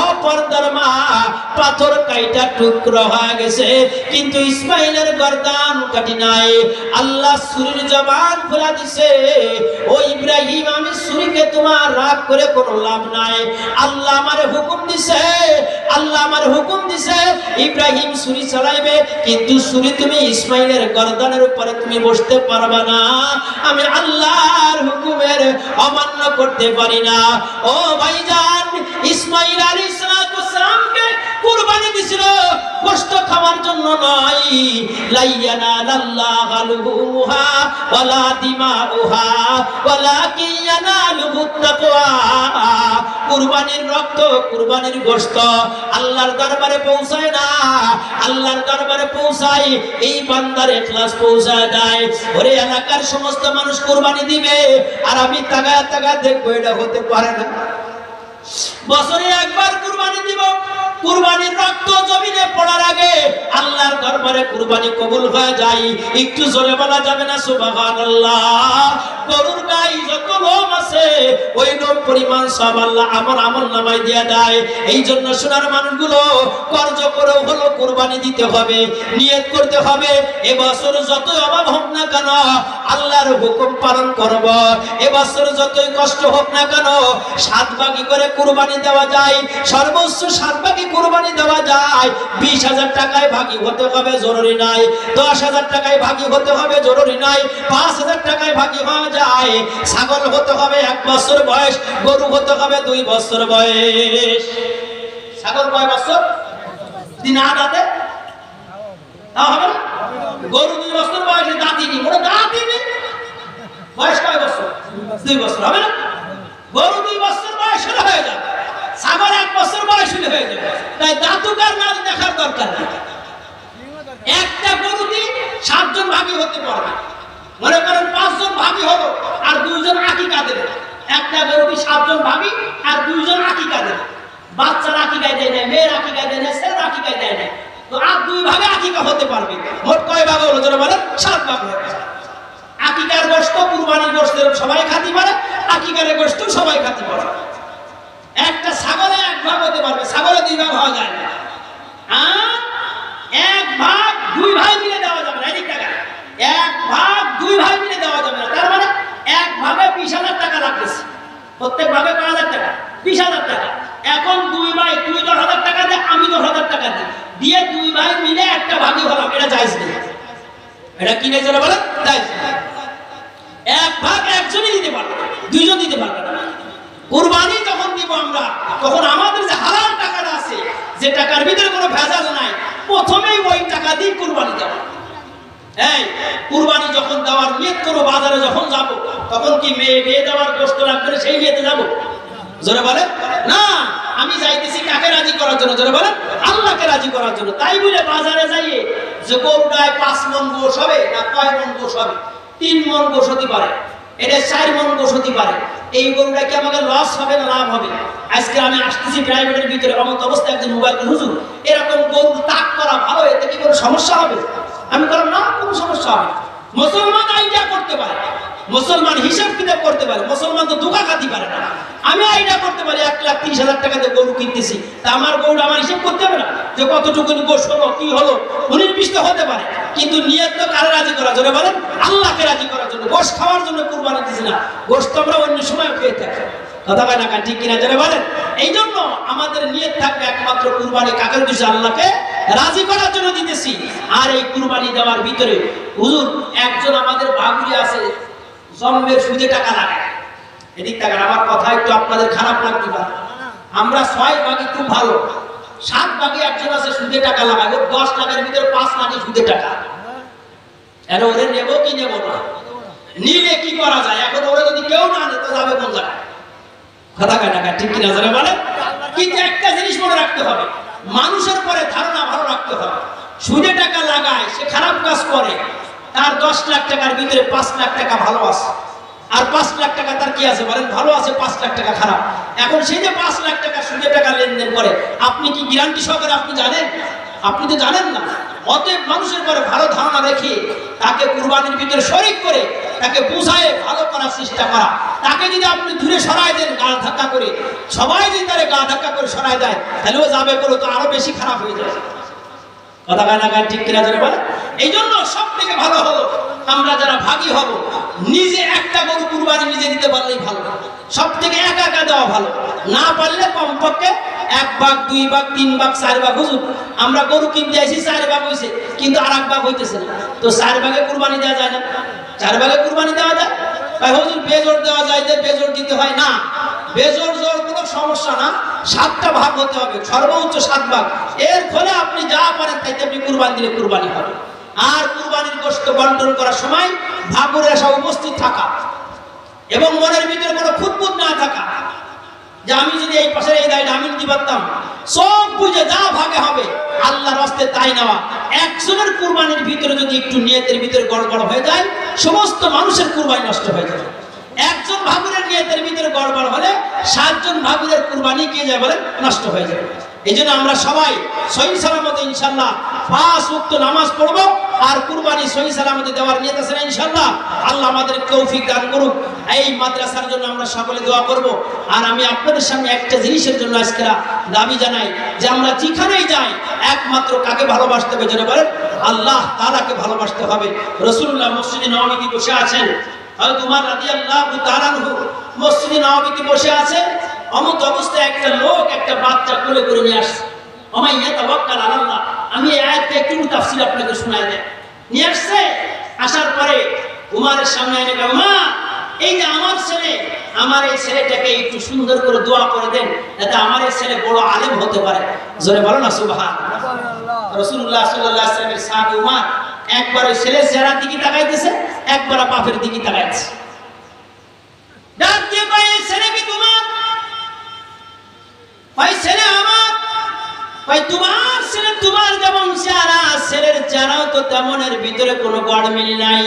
অপরদার মা পাথর কাইটা টুকরো হয়ে গেছে, কিন্তু ইসমাইলের গর্দান কাটি নাই। আল্লাহ ছুরির জবান খোলা দিছে, ও ইব্রাহিম আমি ছুরিকে তোমার রাগ করে কোনো লাভ নাই, আল্লাহ আমারে হুকুম দিছে, আল্লাহ আমার হুকুম দিছে ইব্রাহিম ছুরি চালাইবে, কিন্তু ছুরি তুমি ইসমাইলের গর্দানের উপরে তুমি বসতে পারবা না, আমি আল্লাহর হুকুমের অমান্য করতে পারি না। ও ভাইজান, ইসমাইল আলাইহিস সালামকে কুরবানি দিছিল গোশত খাওয়ার জন্য নয়, লাইয়ানালাল্লাহু লুহুমুহা ওয়ালা দিমাউহা ওয়ালাকিন ইয়ানালুহুত তাকওয়া। কুরবানির রক্ত, কুরবানির গোশত আল্লাহর দরবারে পৌঁছায় না, আল্লাহর দরবারে পৌঁছায় এই বান্দার ইখলাস পৌঁছায় দেয়। ওরে এলাকার সমস্ত মানুষ কুরবানি দিবে আর আমি তাকায় তাকায় দেখবো, এটা হতে পারে না। বছরে একবার কুরবানি দিব, কুরবানির রক্ত জমিনে পড়ার আগে আল্লাহর দরবারে কুরবানি কবুল হয়ে যায়। একটু জোরে বলা যাবে না সুবহানাল্লাহ? গরুর গায়ে যত লোম আছে ওই লোম পরিমাণ সব আল্লাহ আমার আমল নামায় দিয়ে দেয়। এই জন্য সোনার মানুষগুলো কর্জ করেও হলো কুরবানি দিতে হবে, নিয়ত করতে হবে এবছর যত অভাব হোক না কেন আল্লাহর হুকুম পালন করব। এবছর যতই কষ্ট হোক না কেন 7 ভাগই করে কুরবানি দেওয়া যায়, সর্বোচ্চ 7 ভাগই কুরবানি দেওয়া যায়। 20,000 টাকায় ভাগী হতে হবে জরুরি নাই, 10,000 টাকায় ভাগী হতে হবে জরুরি নাই, 5,000 টাকায় ভাগী হওয়া যায়। ছাগল হতে হবে 1 বছর বয়স, গরু হতে হবে 2 বছর বয়স। ছাগল কয় বছর? 3 দাঁতে তা হবে না? গরু 2 বছর বয়সে দাঁতিনি, ওটা দাঁতিনি, বয়স কয় বছর? 2 বছর হবে না? গরু 2 বছর বয়স হলে হয়ে যাবে, ছাগল 1 বছর বয়স হলে হয়ে যাবে। তাই দাঁতুকার না দেখার দরকার নেই। একটা গরুতে 7 জন ভাগী হতে পারবে। মনে করেন 5 জন ভাগী হলো আর 2 জন আকিকা দেবে। একটা গরুতে 7 জন ভাগী আর 2 জন আকিকা দেবে। বাচ্চার আকিকা দেয় না, মেয়ের আকিকা দেয় না, ছেলের আকিকা দেয় না, তো আর 2 ভাগে আকিকা হতে পারবে। মোট কয় ভাগ হলো যারা বলেন? 7 ভাগ হবে। আকিকার গোশত কুরবানির গোশতের সবাই খাতি পারে, আকিকার গোশত সবাই খাতি পারে। একটা ছাগলে 1 ভাগ হতে পারবে, ছাগলে 2 ভাগ হওয়া যায় না। আর 1 ভাগ 2 ভাই মিলে দেওয়া যাবে না। এই টাকা 1 ভাগ 2 ভাই মিলে দেওয়া যাবে না। তার মানে 1 ভাগে 20,000 টাকা লাগতেছে, প্রত্যেক ভাগে কয় হাজার টাকা? 20,000 টাকা। এখন 2 ভাই, তুই 10,000 টাকা দে, আমি 10,000 টাকা দিই, দিয়ে 2 ভাই মিলে একটা ভাগই হলাম, এটা জায়েজ নেই। এটা কি নেই যারা বলেন? জায়েজ। 1 ভাগ একজনই দিতে পারবে, 2 জন দিতে পারবে না। কুরবানি যখন দিব আমরা, তখন আমাদের যে হালাল টাকাটা আছে, যে টাকার ভিতরে কোনো ভেজাল নাই, প্রথমেই ওই টাকা দিয়ে কুরবানি দেব। এই কুরবানি যখন দেওয়ার নিয়ত করব, বাজারে যখন যাব, তখন কি মেয়ে দেওয়ার গোশত লাগবে সেই নিয়তে যাব? জোরে বলেন না। আমি যাইতেছি কাকে রাজি করার জন্য? জোরে বলেন আল্লাহকে রাজি করার জন্য। তাই বলে বাজারে যাইয়ে যে গরুটায় 5 মণ গোশ হবে না, কয় মণ গোশ হবে? 3 মণ গোশ হতে পারে, এটা 4 মণ গোশ হতে পারে। এই গরুটা কি আমাকে লস হবে না লাভ হবে? আজকে আমি আসতেছি প্রাইভেটের ভিতরে, অমত অবস্থায় একজন মোবাইল করে, হুজুর এরকম গরু তাক করা ভালো, এতে কি কোনো সমস্যা হবে? আমি বললাম না, কোনো সমস্যা হবে না। মুসলমান আইডিয়া করতে পারে, মুসলমান হিসাব কিতাব করতে পারে, মুসলমান তো ধোঁকা খাতি পারে না। আমি আইডিয়া করতে পারি 1,30,000 টাকা দিয়ে গরু কিনতেছি, তা আমার গরুটা আমার হিসাব করতে হবে না যে কতটুকু গোশ হলো, কি হলো, 19-20 হতে পারে। কিন্তু নিয়ত তো কারে রাজি করার জন্য? বলেন আল্লাহকে রাজি করার জন্য। গোশ খাওয়ার জন্য কুরবানি দিছি না, গোশ তো আমরা অন্য সময় খেয়ে থাকি। কথা কয় না কান, ঠিক কিনা যারা বলেন? এই জন্য আমাদের নিয়ত থাকবে একমাত্র কুরবানি কাকে দিছি? আল্লাহকে রাজি করার জন্য দিতেছি। আর এই কুরবানি দেওয়ার ভিতরে হুজুর একজন আমাদের বাবুরি আছে, জন্মের সুদে টাকা লাগায়। এদিক টাকা, আমার কথা একটু আপনাদের খারাপ লাগতে পারে, আমরা 6 ভাগে খুব ভালো, 7 ভাগে একজন আছে সুদে টাকা লাগায়। 10 লাখের ভিতরে 5 লাখই সুদে টাকা। এর ওরে নেব কি নেব না? নিলে কি করা যায়? এখন ওরে যদি কেউ না নেয় তো যাবে কোন জায়গায়? কথা কয় টাকা, ঠিক কিনা যারা বলে? কিন্তু একটা জিনিস মনে রাখতে হবে, মানুষের পরে ধারণা ভালো রাখতে হবে। সুদে টাকা লাগায়, সে খারাপ কাজ করে, তার 10 লাখ টাকার ভিতরে 5 লাখ টাকা ভালো আছে, আর 5 লাখ টাকা তার কি আছে বলেন? ভালো আছে, 5 লাখ টাকা খারাপ। এখন সেই যে 5 লাখ টাকা সুদে টাকা লেনদেন করে, আপনি কি গ্যারান্টি সহকারে আপনি জানেন? আপনি তো জানেন না। অতএব মানুষের পরে ভালো ধারণা রেখে তাকে কুরবানির ভিতরে শরীক করে তাকে বুঝায় ভালো করার চেষ্টা করা। তাকে যদি আপনি দূরে সরাই দেন গা ধাক্কা করে, সবাই যদি তারে গা ধাক্কা করে সরাই দেয়, তাহলে ও যাবে করে তো আরো বেশি খারাপ হয়ে যায়। কথা কয় না কান, ঠিক কিনা যারা বলে? এই জন্য সব থেকে ভালো হলো আমরা যারা ভাগী হব, নিজে একটা গরু কুরবানি নিজে দিতে পারলেই ভালো। সব থেকে একা একা দেওয়া ভালো, না পারলে কমপক্ষে 1 ভাগ 2 ভাগ 3 ভাগ 4 ভাগ। হুজুর আমরা গরু কিনতে আসি 4 ভাগ হয়েছে, কিন্তু আর 1 ভাগ হইতেছে না, তো 4 ভাগে কুরবানি দেওয়া যায় না? 4 ভাগে কুরবানি দেওয়া যায়? ভাই হুজুর বেজোড় দেওয়া যায়, যে বেজোড় দিতে হয় না। বেজোড় জোর কোনো সমস্যা না, 7টা ভাগ হতে হবে, সর্বোচ্চ 7 ভাগ। এর ফলে আপনি যা পারেন তাইতে আপনি কুরবানি দিলে কুরবানি হবে। আর কুরবানির গোশত বন্টন করার সময় ভাগুরে আসা উপস্থিত থাকা এবং মনের ভিতরে কোনো খুঁতখুঁত না থাকা, যে আমি যদি এই পাশে এই দায়টা আমি নিতে পারতাম, সব বুঝে যা ভাগে হবে আল্লাহর রাস্তায় তাই নেওয়া। একজনের কুরবানির ভিতরে যদি একটু নিয়তের ভিতরে গড়বড় হয়ে যায়, সমস্ত মানুষের কুরবানি নষ্ট হয়ে যাবে। একজন ভাগুরের নিয়তের ভিতরে গড়বড় হলে 7 জন ভাগুরের কুরবানি কে যায় বলেন? নষ্ট হয়ে যাবে। এই জন্য আমরা সবাই সহি সালামতে ইনশাআল্লাহ 5 ওয়াক্ত নামাজ পড়বো আর কুরবানি সহি সালামতে দেওয়ার নিয়ত আছে না ইনশাআল্লাহ? আল্লাহ আমাদের তৌফিক দান করুক। এই মাদ্রাসার জন্য আমরা সকলে দোয়া করব। আর আমি আপনাদের সামনে একটা জিনিসের জন্য আজকে দাবি জানাই যে আমরা যেখানেই যাই একমাত্র কাকে ভালোবাসতে হবে যেন বলেন আল্লাহ তাআলাকে ভালোবাসতে হবে। রাসূলুল্লাহ মসজিদে নববীতে বসে আছেন, হযরত উমর রাদিয়াল্লাহু তাআলা আনহু মসজিদে নববীতে বসে আছে, অমত অবস্থায় একটা লোক একটা বাচ্চা কোলে করে নিয়ে আসছে। ওমাইয়া তাওয়াক্কাল আলাল্লাহ, আমি এই আয়াতটা একটু তাফসীর আপনাকে শোনাই দেই। নিয়ে আসছে, আসার পরে উমরের সামনে এনে বলে, মা এই যে আমার ছেলে, আমার এই ছেলেটাকে একটু সুন্দর করে দোয়া করে দেন যাতে আমার এই ছেলে বড় আলেম হতে পারে। জোরে বলো না সুবহানাল্লাহ। রাসূলুল্লাহ সাল্লাল্লাহু আলাইহি ওয়াসাল্লামের সাহাবী উমর একবার ওই ছেলের চেহারার দিকে তাকাইতেছে, একবার বাপের দিকে তাকাইছে। ডাক দিয়ে কয়, এই ছেলে কি তোমার? ভাই ছেলে আমার। ভাই তোমার ছেলে তোমার যেমন চেহারা, ছেলের চেহারাও তো তেমনের, ভিতরে কোনো গড়মিল নাই।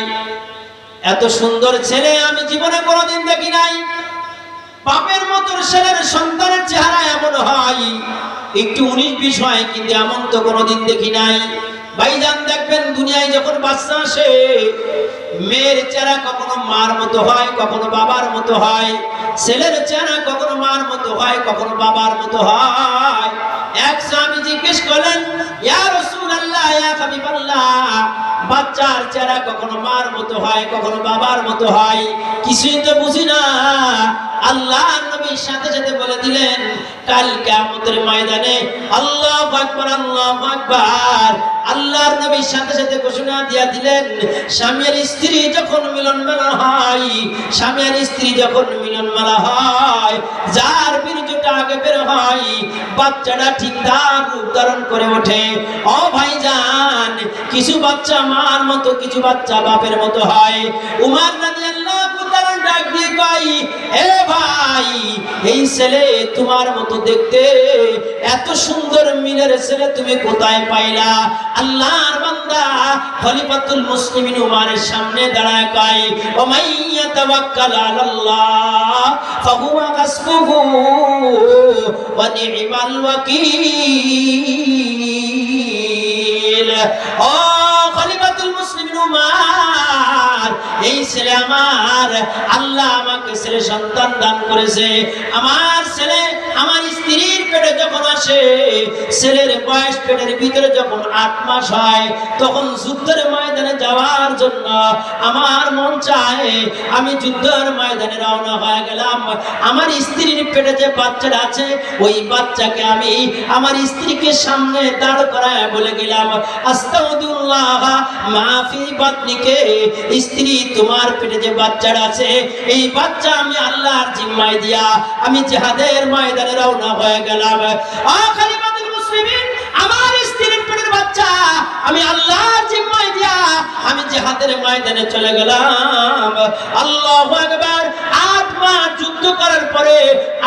এত সুন্দর ছেলে আমি জীবনে কোনোদিন দেখি নাই। বাপের মতো ছেলের সন্তানের চেহারা এমন হয়, একটু 19-20 হয়, কিন্তু এমন তো কোনোদিন দেখি নাই। ভাইজান দেখবেন দুনিয়ায় যখন বাচ্চা আসে, মেয়ের চেহারা কখনো মার মতো হয়, কখনো বাবার মতো হয়। ছেলের চেহারা কখনো মার মতো হয়, কখনো বাবার মতো হয়। এক সাহাবী জিজ্ঞেস করলেন, ইয়া রাসূলুল্লাহ, ইয়া হাবিবাল্লাহ, বাচ্চার চেহারা কখনো মার মতো হয়, কখনো বাবার মতো হয়, কিছুই তো বুঝি না। আল্লাহর নবী সাথে সাথে বলে দিলেন, কাল কিয়ামতের ময়দানে আল্লাহু আকবার, আল্লাহু আকবার। আল্লাহর নবী সাথে সাথে ঘোষণা দিয়া দিলেন, স্বামী আর স্ত্রী যখন মিলন মেলা হয়, স্বামী আর স্ত্রী যখন মিলন মেলা হয়, যার বীর্যটা আগে বের হয়, বাচ্চাটা ঠিক তার রূপ ধারণ করে ওঠে। ও ভাইজান, কিছু বাচ্চা মার মতো, কিছু বাচ্চা বাপের মতো হয়। উমর রাদিয়াল্লাহু তাআলা ডাক দিয়ে কয়, এ ভাই, এই ছেলে তোমার মতো দেখতে, এত সুন্দর মিলের ছেলে তুমি কোথায় পাইলা? আল্লাহর বান্দা খলিফাতুল মুসলিমিন উমরের সামনে দাঁড়ায় কয়, ও মাইয়া তাওয়াক্কাল আলাল্লাহ ফাহুয়া হাসবুহু ওয়া নি'মাল ওয়াকিল। ও খলিফাতুল মুসলিমিন উমর, এই ছেলে আমার, আল্লাহ আমাকে ছেলে সন্তান দান করেছে। আমার ছেলে আমার স্ত্রীর পেটে যখন আসে, ছেলের বয়স পেটের ভিতরে যখন 8 মাস হয়, তখন যুদ্ধের ময়দানে যাওয়ার জন্য আমার মন চায়, আমি যুদ্ধের ময়দানে রওনা হয়ে গেলাম। আমার স্ত্রীর পেটে যে বাচ্চাটা আছে, ওই বাচ্চাকে আমি আমার স্ত্রীকে সামনে দাঁড় করায় বলে গেলাম, আস্তাউদুল্লাহ মা ফি বাতনিকে, স্ত্রী তোমার পেটে যে বাচ্চাটা আছে, এই বাচ্চা আমি আল্লাহর জিম্মায় দিয়া আমি জিহাদের ময়দানে রওনা হয়ে গেলাম। খলিফাতুল মুসলিমিন, আমার স্ত্রীর পেটের বাচ্চা আমি আল্লাহর জিম্মায় দিয়া আমি জিহাদের ময়দানে চলে গেলাম। আল্লাহু আকবার। 8 মাস যুদ্ধ করার পরে,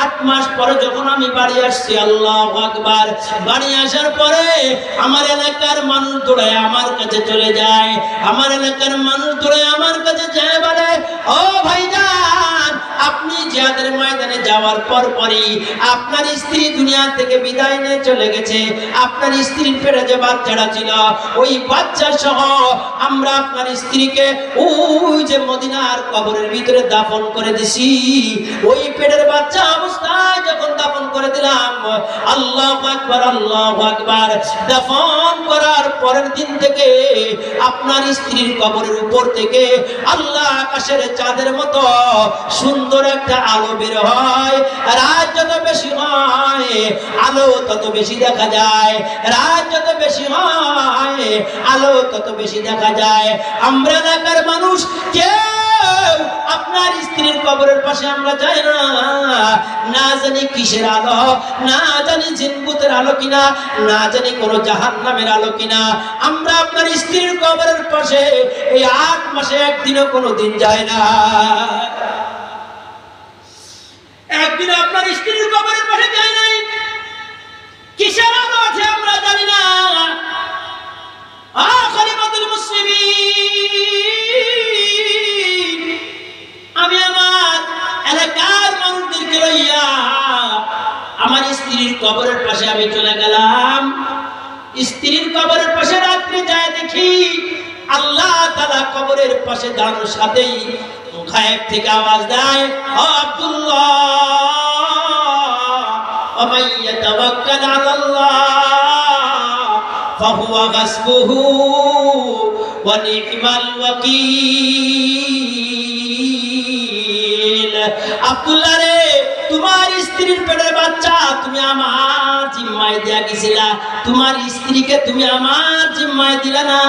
8 মাস পরে যখন আমি বাড়ি আসছি, আল্লাহু আকবার, বাড়ি আসার পরে আমার এলাকার মানুষ দৌড়ায় আমার কাছে চলে যায়। আমার এলাকার মানুষ দৌড়ায় আমার কাছে যায়, বলে, ও ভাইজান, আপনি জিহাদের ময়দানে যাওয়ার পরই আপনার স্ত্রী দুনিয়া থেকে বিদায় নিয়ে চলে গেছে। আপনার স্ত্রীর পেটে যে বাচ্চাটা ছিল, ওই বাচ্চা সহ আমরা আপনার স্ত্রীকে ওই যে মদিনার কবরের ভিতরে দাফন করে দিছি। ওই পেটের বাচ্চা অবস্থায় যখন দাফন করে দিলাম, আল্লাহু আকবার, আল্লাহু আকবার, দাফন করার পরের দিন থেকে আপনার স্ত্রীর কবরের উপর থেকে আল্লাহ আকাশের চাঁদের মতো সুন্দর একটা আলো বের হয়। রাত যত বেশি হয়, আলো তত বেশি দেখা যায়। রাত যত বেশি হয়, আলো তত বেশি দেখা যায়। আমরা এলাকার মানুষ কেউ আপনার স্ত্রীর কবরের পাশে আমরা যাই না, না জানি কিসের আলো, না জানি জিনগুতের আলো কিনা, না জানি কোন জাহান্নামের আলো কিনা। আমরা আপনার স্ত্রীর কবরের পাশে এই 8 মাসে একদিনও কোনোদিন যায় না। একদিন আপনার স্ত্রীর কবরের পাশে যায় নাই, কিসের আলো আছে আমরা জানি না। খলিফাতুল মুসলিমিন, আমি আমার এলাকার মানুষদেরকে লইয়া আমার স্ত্রীর কবরের পাশে আমি চলে গেলাম। স্ত্রীর কবরের পাশে রাত্রে যায় দেখি তাআলা কবরের পাশে দাঁড়ানোর সাথেই গায়েব থেকে আওয়াজ দেয়, ও আব্দুল্লাহ, ওয়ামান ইয়াতাওয়াক্কাল আলাল্লাহ ফাহুয়া হাসবুহু ওয়া নি'মাল ওয়াকিল। আব্দুল্লাহ রে, তোমার স্ত্রীর পেটের বাচ্চা তুমি আমার জিম্মায় দিয়া গেছিলা, তোমার স্ত্রীকে তুমি আমার জিম্মায় দিলা না,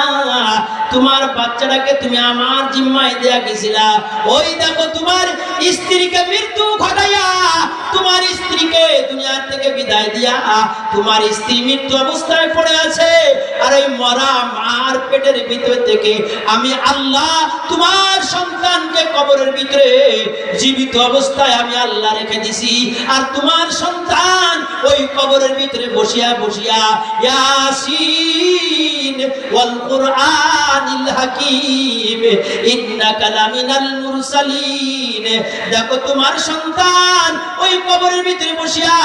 তোমার বাচ্চাটাকে তুমি আমার জিম্মায় দেয়া গেছিলা। ওই দেখো তোমার স্ত্রীকে মৃত্যু ঘটাইয়া, তোমার স্ত্রীকে দুনিয়া থেকে বিদায় দিয়া তোমার স্ত্রী মৃত্যু অবস্থায় পড়ে আছে, আর ওই মরা মার পেটের ভিতর থেকে আমি আল্লাহ তোমার সন্তানকে কবরের ভিতরে জীবিত অবস্থায় আমি আল্লাহ রেখে দিছি, আর তোমার সন্তান ওই কবরের ভিতরে বসিয়া বসিয়া ইয়াসিন ওয়াল কুরআনিল হাকীম ইন্নাকা লামিনাল মুরসালিন। দেখো তোমার সন্তান ওই কবরের ভিতরে বসিয়া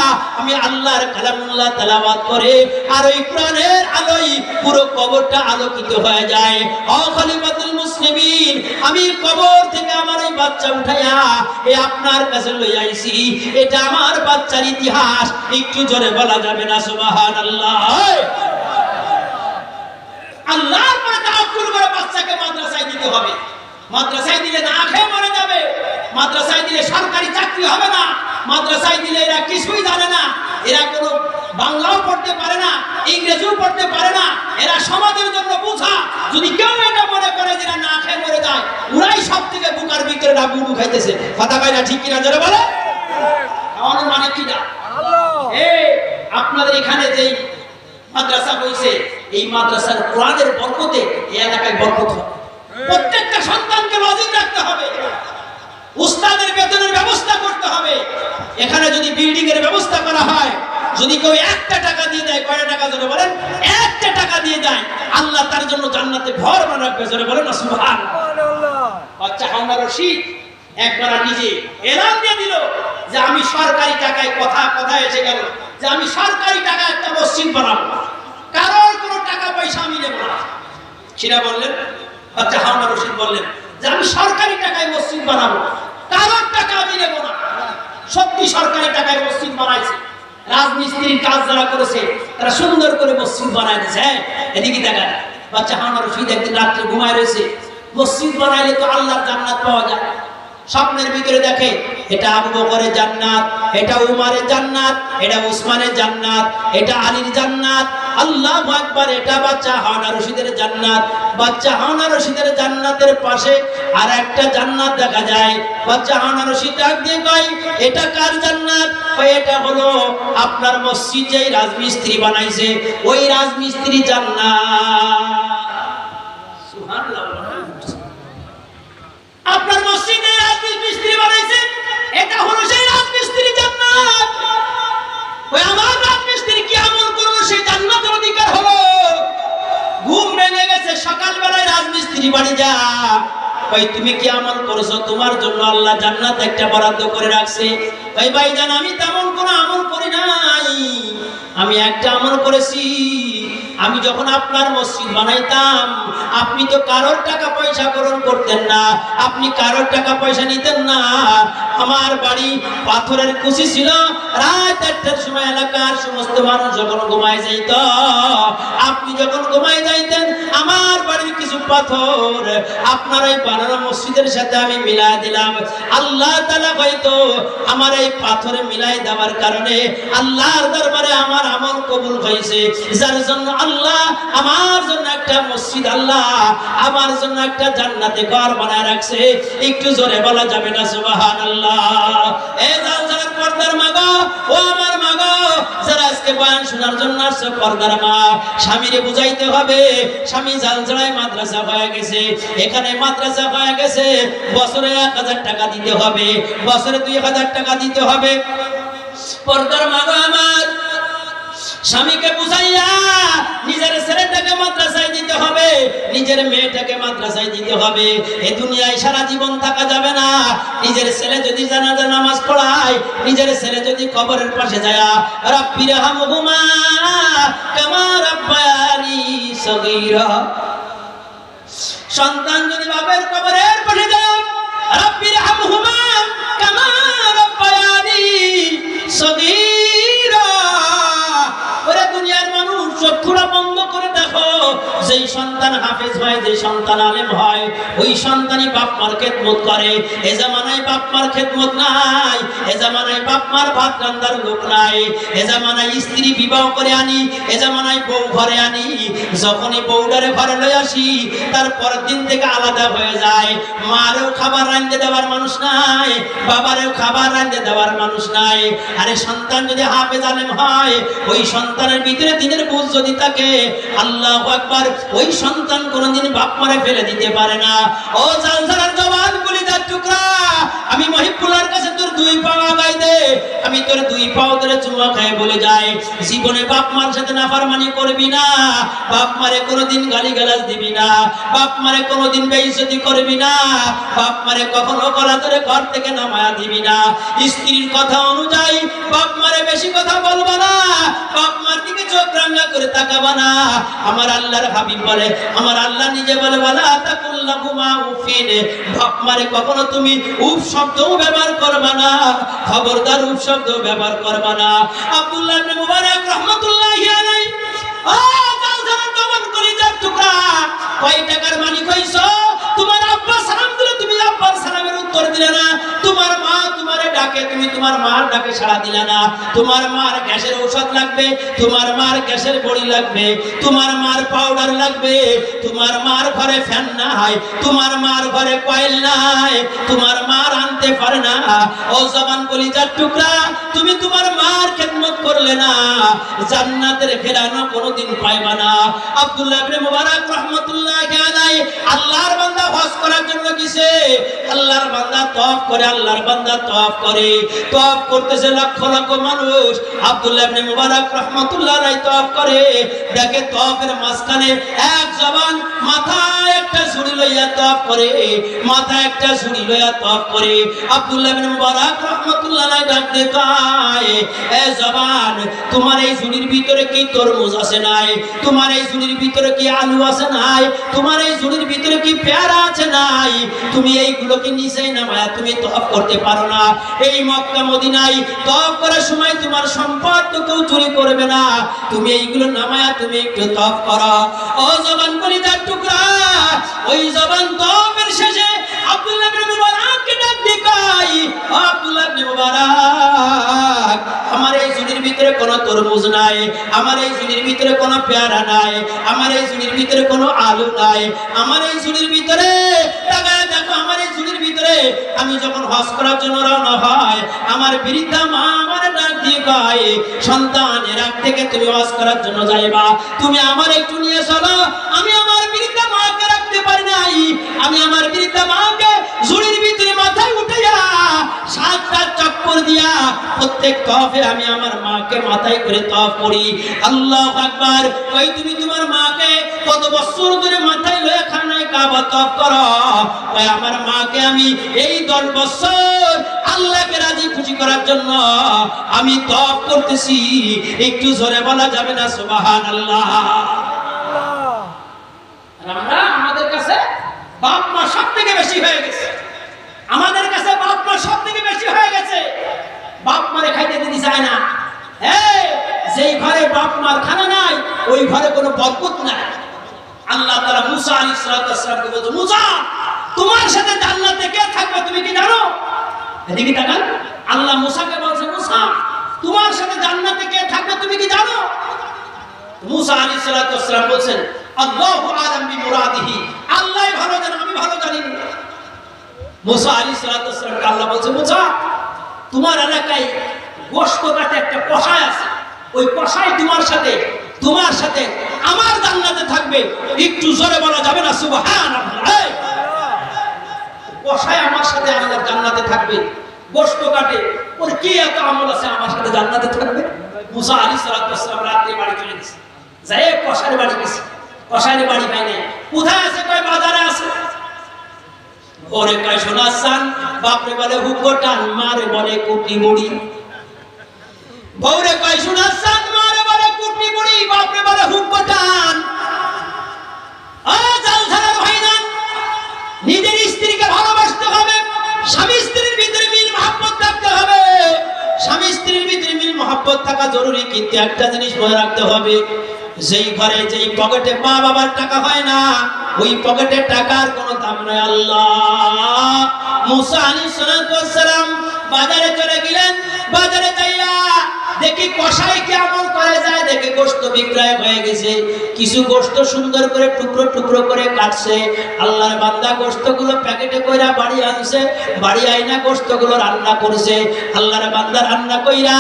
আমি আল্লাহর কালামুল্লাহ তেলাওয়াত করে, আর ওই কোরআনের আলোয় পুরো কবরটা আলোকিত হয়ে যায়। ও খলিফাতুল মুসলিমিন, আমি কবর থেকে আমার এই বাচ্চা উঠাইয়া আপনার কাছে লই আইছি, এটা আমার বাচ্চার ইতিহাস। একটু জোরে বলা যাবে না সুবহানাল্লাহ? আল্লাহর পরে তাওয়াক্কুল করে বাচ্চাকে মাদ্রাসায় দিতে হবে। মাদ্রাসায় দিলে না খেয়ে মরে যাবে, মাদ্রাসায় দিলে সরকারি চাকরি হবে না, মাদ্রাসায় দিলে এরা কিছুই জানে না, এরা কোনো বাংলাও পড়তে পারে না, ইংরেজিও পড়তে পারে না, এরা সমাজের জন্য বোঝা। যদি কেউ এটা মনে করে যে না খেয়ে মরে যায়, ওরাই সব থেকে বুকার ভিতরে ডাবুডু খাইতেছে। কথা কয় না, ঠিক কিনা জোরে বলে? আমার মানে কি না, আপনাদের এখানে যে মাদ্রাসা হয়েছে, এই মাদ্রাসার কোরআনের বরকতে এই এলাকায় বরকত হবে। প্রত্যেকটা সন্তানকে লজিক রাখতে হবে, উস্তাদের বেতনের ব্যবস্থা করতে হবে। এখানে যদি বিল্ডিং এর ব্যবস্থা করা হয়, যদি কেউ একটা টাকা দিয়ে দেয়, কয়টা টাকা জোরে বলেন? একটা টাকা দিয়ে দেয়, আল্লাহ তার জন্য জান্নাতে ঘর বানিয়ে রাখবে। জোরে বলেন না সুবহানাল্লাহ? বাচ্চা হাওনা রশিদ একবার নিজে এলান দিয়ে দিল যে আমি সরকারি টাকায়, কথা এসে গেল যে আমি সরকারি টাকায় একটা মসজিদ বানাবো, কারোর কোনো টাকা পয়সা আমি নেব না। সেটা বললেন, বাচ্চা হাওনা রশিদ বললেন যে আমি সরকারি টাকায় মসজিদ বানাবো, কারোর টাকা আমি নেব না। সত্যি সরকারি টাকায় মসজিদ বানাইছে, রাজমিস্ত্রির কাজ যারা করেছে তারা সুন্দর করে মসজিদ বানায় দিয়েছে। এদিকে দেখা, বাচ্চা হাওনা রশিদ একদিন রাত্রে ঘুমায় রয়েছে, মসজিদ বানাইলে তো আল্লাহর জান্নাত পাওয়া যায়। স্বপ্নের ভিতরে দেখে এটা আবু বকরের জান্নাত, এটা উমারের জান্নাত, এটা উসমানের জান্নাত, এটা আলীর জান্নাত। আল্লাহু আকবার, এটা বাচ্চা হাওনা রশিদের জান্নাত। বাচ্চা হাওনা রশিদের জান্নাতের পাশে আর একটা জান্নাত দেখা যায়। বাচ্চা হাওনা রশিদ ডাক দিয়ে কয়, এটা কার জান্নাত? এটা হলো আপনার মসজিদ যেই রাজমিস্ত্রি বানাইছে, ওই রাজমিস্ত্রি জান্নাত। সুবহানাল্লাহ। আপনার মসজিদে রাজমিস্ত্রি বানাইছে, এটা হলো সেই রাজমিস্ত্রি জান্নাত। ওই আমার রাজমিস্ত্রি কি আমল করলো সেই জান্নাতের অধিকার হলো। ঘুম ভেঙে গেছে, সকালবেলায় রাজমিস্ত্রি বাড়ি যা, ভাই তুমি কি আমল করেছো? তোমার জন্য আল্লাহ জান্নাত একটা বরাদ্দ করে রাখছে। ভাই ভাইজান, আমি তেমন কোনো আমল করি নাই, আমি একটা আমল করেছি। আমি যখন আপনার মসজিদ বানাইতাম, আপনি তো কারোর টাকা পয়সা গ্রহণ করতেন না, আপনি কারোর টাকা পয়সা নিতেন না। আমার বাড়ি পাথরের কুচি ছিল, রাত 1টার সময় এলাকার সমস্ত মানুষ যখন ঘুমায় যাইত, আপনি যখন ঘুমায় যাইতেন, আমার বাড়ির কিছু পাথর আপনার এই বানানো মসজিদের সাথে আমি মিলাই দিলাম। আল্লাহ তাআলা হয়তো আমার এই পাথরে মিলাই দেওয়ার কারণে আল্লাহর দরবারে আমার আমল কবুল হয়েছে, যার জন্য আল্লাহ আমার জন্য একটা মসজিদ, আল্লাহ আমার জন্য একটা জান্নাতে ঘর বানায় রাখছে। একটু জোরে বলা যাবে না সুবহানাল্লাহ? এই জালসার পর্দার মা গো, ও আমার মা গো, যারা আজকে বয়ান শোনার জন্য আসছে, পর্দার মা, স্বামীরে বুঝাইতে হবে, স্বামী জালসায় মাদ্রাসা হয়ে গেছে, এখানে মাদ্রাসা হয়ে গেছে, বছরে 1000 টাকা দিতে হবে, বছরে 2000 টাকা দিতে হবে। পর্দার মা গো আমার, স্বামীকে বুঝাইয়া নিজের ছেলেটাকে মাদ্রাসায় দিতে হবে, নিজের মেয়েটাকে মাদ্রাসায় দিতে হবে। এই দুনিয়ায় সারা জীবন থাকা যাবে না। নিজের ছেলে যদি জানাজা নামাজ পড়ায়, নিজের ছেলে যদি কবরের পাশে যায়, রাব্বিরহামহুমা কামা রাব্বায়ানি সগীরা, সন্তান যদি বাপের কবরের পাশে যায়, রাব্বিরহামহুমা কামা রাব্বায়ানি সগীরা, ওরে দুনিয়ার মানুষ চক্ষুটা বন্ধ করে দেখো, যেই সন্তান হাফেজ হয়, যে সন্তান আলেম হয়, ওই সন্তানই বাপ মার খেদমত করে। এ জামানায় বাপ মার খেদমত নাই, এ জামানায় বাপ মার ভাত রান্নার লোক নাই, এ জামানায় স্ত্রী বিবাহ করে আনি, এ জামানায় বউ ঘরে আনি, যখনই বউটারে ঘরে লই আসি তার পরের দিন থেকে আলাদা হয়ে যায়। মারেও খাবার রাঁধতে দেওয়ার মানুষ নাই, বাবারেও খাবার রাঁধতে দেওয়ার মানুষ নাই। আরে সন্তান যদি হাফেজ আলেম হয়, ওই সন্তানের ভিতরে দিনের বুঝ যদি থাকে, আল্লাহু আকবার, ওই সন্তান কোনদিন বাপ মারে ফেলে দিতে পারে না। ও জালসার জওয়ান কলিজার টুকরা, আমি মহিবুল্লাহর কাছে তোর দুই পা আগাই দে, আমি তোর দুই পাও ধরে চুমা খায় বলে যাই, জীবনে বাপ মার সাথে নাফরমানি করবি না, বাপ মারে কোনোদিন গালিগালাজ দিবি না, বাপ মারে কোনোদিন বেইজ্জতি করবি না, বাপ মারে কখনো গলা ধরে ঘর থেকে নামায়া দিবি না, স্ত্রীর কথা অনুযায়ী বাপ মারে বেশি কথা বলবা না, বাপ মার দিকে চোখ রাঙা করে তাকাবা না। আমার আল্লাহর হাবিব বলে, আমার আল্লাহ নিজে বলে, ওয়ালা তাকুল্লাহুমা উফিন, বাপ মারে কখনো তুমি উফ শব্দও ব্যবহার করবা না, খবরদার উফ শব্দ ব্যবহার করবা না। আব্দুল্লাহ ইবনে মুবারক রাহমাতুল্লাহি আলাইহি, ও জালসার জওয়ান কলিজার টুকরা, কয় টাকার মালিক হইছো? তোমার আব্বা সালাম দিলে তুমি আব্বার সালামের উত্তর দিলে না, তোমার মা তোমারে ডাকে তুমি তোমার মার ডাকে সাড়া দিলে না, তোমার মার গ্যাসের ঔষধ লাগবে, তোমার মার গ্যাসের বড়ি লাগবে, তোমার মার পাউডার লাগবে, তোমার মার ঘরে ফ্যান নাই, তোমার মার ঘরে কয়েল নাই, তোমার মার আনতে পারে না। ও জবান কলিজার টুকরা, তুমি তোমার মার খেদমত করলে না, জান্নাতের ফেরানো কোনোদিন পাইবা না। আব্দুল্লাহ ইবনে মুবারক রাহমাতুল্লাহি আলাইহি, আল্লাহর বান্দা হজ করার জন্য গেছে, আল্লাহর বান্দা তওয়াফ করে, আল্লাহর বান্দা তওয়াফ করে, তওয়াফ করতেছে লক্ষ লক্ষ মানুষ। আব্দুল্লাহ ইবনে মুবারক রাহমাতুল্লাহি আলাইহি তওয়াফ করে, দেখে তওয়াফের মাঝখানে এক জওয়ান মাথায় একটা ঝুড়ি লইয়া তওয়াফ করে, মাথায় একটা ঝুড়ি লইয়া তওয়াফ করে। আব্দুল্লাহ ইবনে মুবারক রাহমাতুল্লাহি আলাইহি ডাক দিয়ে কয়, এ জওয়ান, তোমার এই ঝুড়ির ভিতরে কি তরমুজ আছে নাই? তোমার এই ঝুড়ির ভিতরে কি আলু আছে নাই? তোমার এই ঝুড়ির ভিতরে কি পেয়ারা আছে নাই? তুমি এইগুলোকে নিচে নামায়া তুমি তওয়াফ করতে পারো না? এই মক্কা মদিনায় তওয়াফ করার সময় তোমার সম্পদ তো কেউ চুরি করবে না, তুমি এইগুলো নামায়া তুমি একটু তওয়াফ করো। ও জবান কলিজার টুকরা, ওই জবান তওয়াফের শেষে আব্দুল্লাহ ইবনে মুবারককে ডাক দিয়ে কয়, ও আব্দুল্লাহ ইবনে মুবারক, আমার এই ঝুড়ির ভিতরে কোনো তরমুজ নাই, আমার এই ঝুড়ির ভিতরে কোনো পেয়ারা নাই, আমার এই ঝুড়ির ভিতরে কোনো আলু নাই, আমার এই ঝুড়ির ভিতরে তাকায় দেখো, আমার এই ঝুড়ির ভিতরে আমি যখন হজ করার জন্য রওনা হয়, আমার বৃদ্ধা মা আমার ডাক দিয়ে কয়, সন্তান, এর আগ থেকে তুমি হজ করার জন্য যাইবা, তুমি আমার একটু নিয়ে চলো। আমি আমার বৃদ্ধা মাকে রাখতে পারি নাই, আমি আমার বৃদ্ধা মাকে ঝুড়ির ভিতরে মাথায় উঠাইয়া 7টা চক্কর দিয়া প্রত্যেক তওয়াফে আমি আমার মাকে মাথায় করে তওয়াফ করি। আল্লাহু আকবার। কই তুমি তোমার মাকে কত বছর ধরে মাথায় লয়ে খানায় কাবা তওয়াফ করো? কই আমার মাকে আমি এই 10 বছর আল্লাহকে রাজি খুশি করার জন্য আমি তওয়াফ করতেছি। একটু জোরে বলা যাবে না সুবহানাল্লাহ? আমরা আমাদের কাছে বাপ মা সব থেকে বেশি হয়ে গেছে, আমাদের কাছে বাপ মা সব থেকে বেশি হয়ে গেছে। বাপ মারে খাইতে দিতে চায় না। যেই ঘরে বাপ মার খানা নাই, ওই ঘরে কোনো বরকত নাই। আল্লাহ তাআলা মুসা আলাইহিস সালামকে বলতো, মুসা, তোমার সাথে জান্নাতে কে থাকবে তুমি কি জানো? এদিকে তাকান। আল্লাহ মুসাকে বলছে, মুসা, তোমার সাথে জান্নাতে কে থাকবে তুমি কি জানো? মুসা আলাইহিস সালাম বলছেন, আল্লাহু আ'লাম বিমুরাদিহি, আল্লাহই ভালো জানেন, আমি ভালো জানি না। মুসা আলাইহিস সালামকে আল্লাহ বলছে, মুসা, তোমার এলাকায় গোশত কাটে একটা কসাই আছে, ওই কসাই তোমার সাথে আমার জান্নাতে থাকবে। একটু জোরে বলা যাবে না সুবহানাল্লাহ? কসাই আমার সাথে আমার জান্নাতে থাকবে, গোশত কাটে, ওর কি এত আমল আছে আমার সাথে জান্নাতে থাকবে? মুসা আলাইহিস সালাম রাতে বাড়ি চলে গেছে, যাই কসাইয়ের বাড়ি গেছে, কসাইয়ের বাড়ি পায় না। কোথায় আছে? কয় বাজারে আছে। ওরে কয় শোনাচ্ছান, বাপরে বলে হুকো টান, মারে বলে কুটি মুড়ি। বউরে কয় শোনাচ্ছান, মারে বলে কুটি মুড়ি, বাপরে বলে হুকো টান। জালসার ভাইজান, মহব্বত থাকা জরুরি, কিন্তু একটা জিনিস মনে রাখতে হবে, যেই ঘরে যেই পকেটে মা বাবার টাকা হয় না, ওই পকেটে টাকার কোনো দাম নাই। আল্লাহ মুসা আলাইহিস সালাম বাজারে চলে গেলেন, বাজারে যাইয়া দেখি কসাই কি আমল করে যায়, দেখে গোশত বিক্রয় হয়ে গেছে, কিছু গোশত সুন্দর করে টুকরো টুকরো করে কাটছে। আল্লাহর বান্দা গোশতগুলো প্যাকেটে কইরা বাড়ি আনছে, বাড়ি আইনা গোশতগুলো রান্না করছে। আল্লাহর বান্দা রান্না কইরা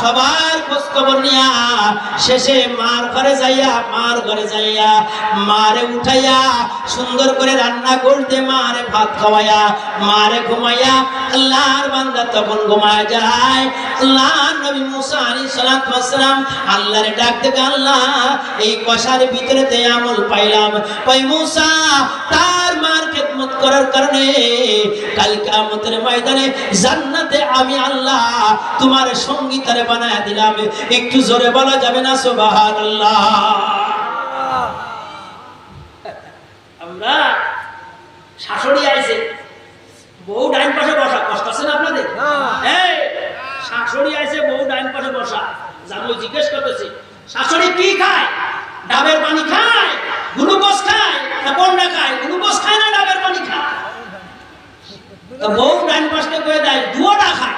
সবার খোঁজ খবর নিয়া শেষে মার ঘরে যাইয়া মারে উঠাইয়া সুন্দর করে রান্না করতে, মারে ভাত খাওয়াইয়া, মারে ঘুমাইয়া আল্লাহর বান্দা তখন ঘুমায় যায়। আল্লাহর নবী মুসা আলাইহিস সালাম আল্লাহরে ডাক থেকে, আল্লাহ এই কষার ভিতরে তে আমল পাইলাম, ওই মুসা তার মার খেদমত করার কারণে কাল কিয়ামতের ময়দানে জান্নাতে আমি আল্লাহ তোমার সঙ্গী তারে বানায়া দিলাম। একটু জোরে বলা যাবে না সুবহানাল্লাহ? আমরা শাশুড়ি আইছে, বউ ডাইন পাশে বসা, কষ্ট আছে না আপনাদের? এই শাশুড়ি আইছে, বউ ডাইন পাশে বসা, জানো জিজ্ঞেস করতেছি শাশুড়ি কি খায়? ডাবের পানি খায়, গ্লুকোজ খায়, না কোনটা খায়? গ্লুকোজ খায় না ডাবের পানি খায়? তো বউ ডাইন পাশে কয়ে দেয় দুয়োটা খায়।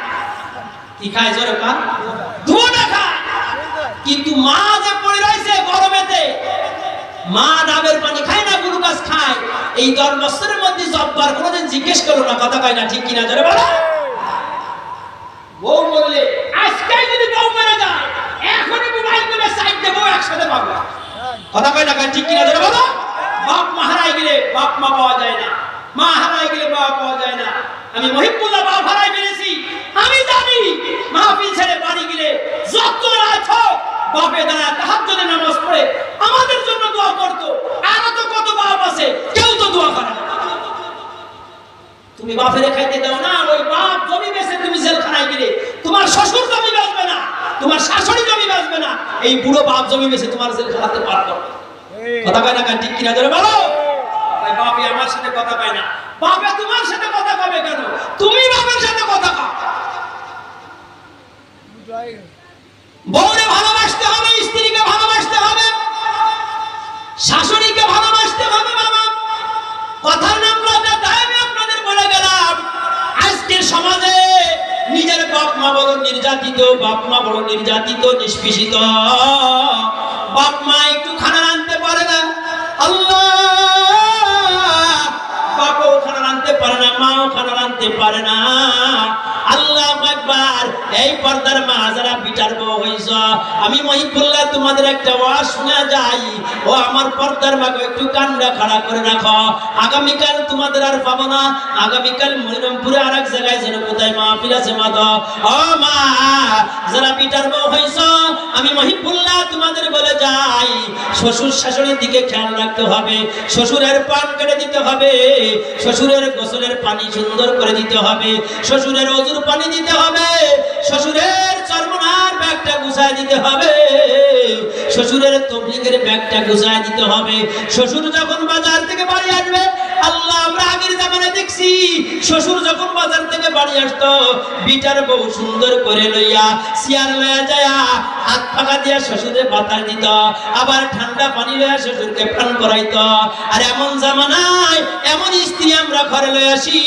কি খায় জোরে কান? দুয়োটা খায়। কিন্তু মা যে পড়ে রয়েছে গরমেতে, মা ডাবের পানি খায় না গ্লুকোজ খায়, এই 10 বছরের মধ্যে জব্বার কোনোদিন জিজ্ঞেস করো না, কথা কয় না, ঠিক কিনা জোরে বলো? বউ বললে আজকে যদি বউ মেরে যায় এখনই মোবাইল করে সাইড দেবো, একসাথে পাবো, কথা কয় না, ঠিক কিনা জোরে বলো? বাপ মা হারাই গেলে বাপ মা পাওয়া যায় না, মা হারাই গেলে বাবা পাওয়া যায় না। আমি মহিবুল্লাহ বাপ হারাই ফেলেছি, আমি জানি মাহফিল ছেড়ে বাড়ি গেলে যত রাত হোক বাপে দাঁড়ায় তাহাজ্জুদের নামাজ পড়ে আমাদের জন্য দোয়া করতো। আরো তো কত বাপ আছে, কেউ তো দোয়া করে না। তুমি বাপের খাইতে দাও না, ওই বাপ জমি বেচে তুমি জেলখানায় গেলে তোমার শ্বশুর জমি বেচবে না, তোমার শাশুড়ি জমি বেচবে না, এই বুড়ো বাপ জমি বেচে তোমার জেলখানাতে পার করবে, কথা কয় না, ঠিক কিনা জোরে বলো? তাই বাপে আমার সাথে কথা কয় না, বাপে তোমার সাথে কথা কবে কেন? তুমি বাপের সাথে কথা কও। বউরে ভালোবাসতে হবে, স্ত্রীকে ভালোবাসতে হবে, শাশুড়িকে ভালোবাসতে হবে। বাবা কথার নামটা তাই আমি আপনাদের বলে গেলাম, আজকের সমাজে নিজের বাপ মা বড় নির্যাতিত, বাপ মা বড় নির্যাতিত, নিষ্পেষিত। বাপ মা একটু খানা রাঁধতে পারে না, আল্লাহ বাপও খানা রাঁধতে পারে না, মাও খানা রাঁধতে পারে না। আল্লাহু আকবার। এই পর্দার মা যারা বিটার বউ হইছ, আমি মহিবুল্লাহ তোমাদের একটা ওয়াজ শোনা যাই, ও আমার পর্দার মা একটু কান্না খাড়া করে রাখো, আগামীকাল তোমাদের আর পাবো না, আগামীকাল মনিরামপুরে আরেক জায়গায় যেন কোথায় মাহফিল আছে মা তো, ও মা যারা বিটার বউ হইছ, আমি মহিবুল্লাহ তোমাদের বলে যাই, শ্বশুর শাশুড়ির দিকে খেয়াল রাখতে হবে, শ্বশুরের পান কেটে দিতে হবে, শ্বশুরের গোসলের পানি সুন্দর করে দিতে হবে, শ্বশুরের ওযুর পানি দিতে হবে, শ্বশুরের চর্মনার ব্যাগটা গুছায় দিতে হবে, শ্বশুরের তবলিগের ব্যাগটা গুছায় দিতে হবে। শ্বশুর যখন বাজার থেকে বাড়ি আসবে, আল্লাহ আমরা আগের জামানায় দেখছি শ্বশুর যখন বাজার থেকে বাড়ি আসতো, বিটার বউ সুন্দর করে লইয়া চেয়ার লইয়া যায় হাত পাকা দিয়া শ্বশুরে বাতাস দিত, আবার ঠান্ডা পানি লইয়া শ্বশুরকে পান করাইত। আর এমন জামানায় এমন স্ত্রী আমরা ঘরে লই আসি,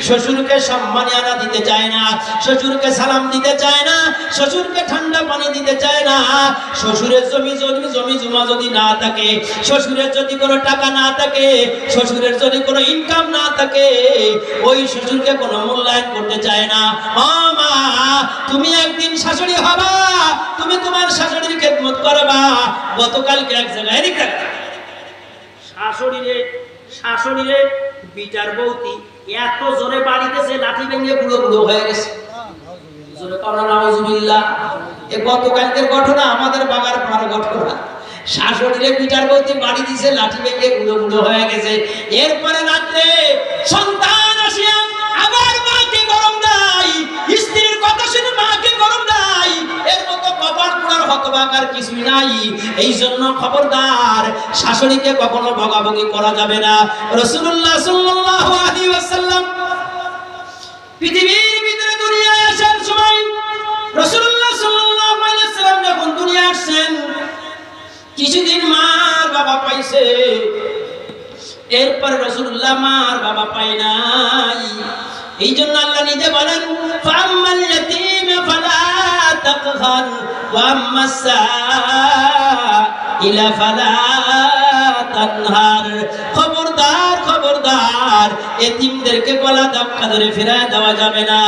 শ্বশুরকে সম্মান আনা দিতে চায় না, শ্বশুরকে সালাম দিতে চায় না, শ্বশুরকে ঠান্ডা পানি দিতে চায় না। শ্বশুরের জমি জমা যদি না থাকে, শ্বশুরের যদি কোনো টাকা না থাকে, শ্বশুরের যদি কোনো ইনকাম না থাকে, ওই শ্বশুরকে কোনো মূল্যায়ন করতে চায় না। ও মা, তুমি একদিন শাশুড়ি হবা, তুমি তোমার শাশুড়ির খেদমত করবা। গতকালকে এক জায়গায় শাশুড়িরে বিটার বউতি এত জোরে বাড়িতেছে, লাঠি ভেঙে গুঁড়ো গুঁড়ো হয়ে গেছে। গতকালকের ঘটনা, আমাদের বাগার পাড়ার ঘটনা। শাশুড়িরে বিটার বউতি বাড়ি দিছে, লাঠি ভেঙে গুঁড়ো গুঁড়ো হয়ে গেছে। এরপরে রাত্রে সন্তান আসিয়া আবার মাকে গরম দেয়, স্ত্রীর কথা শুনে মাকে গরম দেয়, এর মতো কপাল পোড়ার হতভাগার কিছুই নাই। এই জন্য খবরদার, শাশুড়িকে কখনো ভগাভগি করা যাবে না। রাসূলুল্লাহ সাল্লাল্লাহু আলাইহি ওয়াসাল্লাম পৃথিবীর ভিতরে দুনিয়ায় আসার সময় রাসূলুল্লাহ দুনিয়ায় আসছেন, কিছুদিন মার বাবা পাইছে, এরপর রাসূলুল্লাহ মার বাবা পায় নাই। এই জন্য আল্লাহ নিজে বলেন, ফাম্মাল ইয়াতীম ফালা তাকহার ওয়া আম্মাস সাইলা ফালা তানহার। খবরদার খবরদার, এতিমদেরকে গলা ধাক্কা ধরে ফেরায় দেওয়া যাবে না।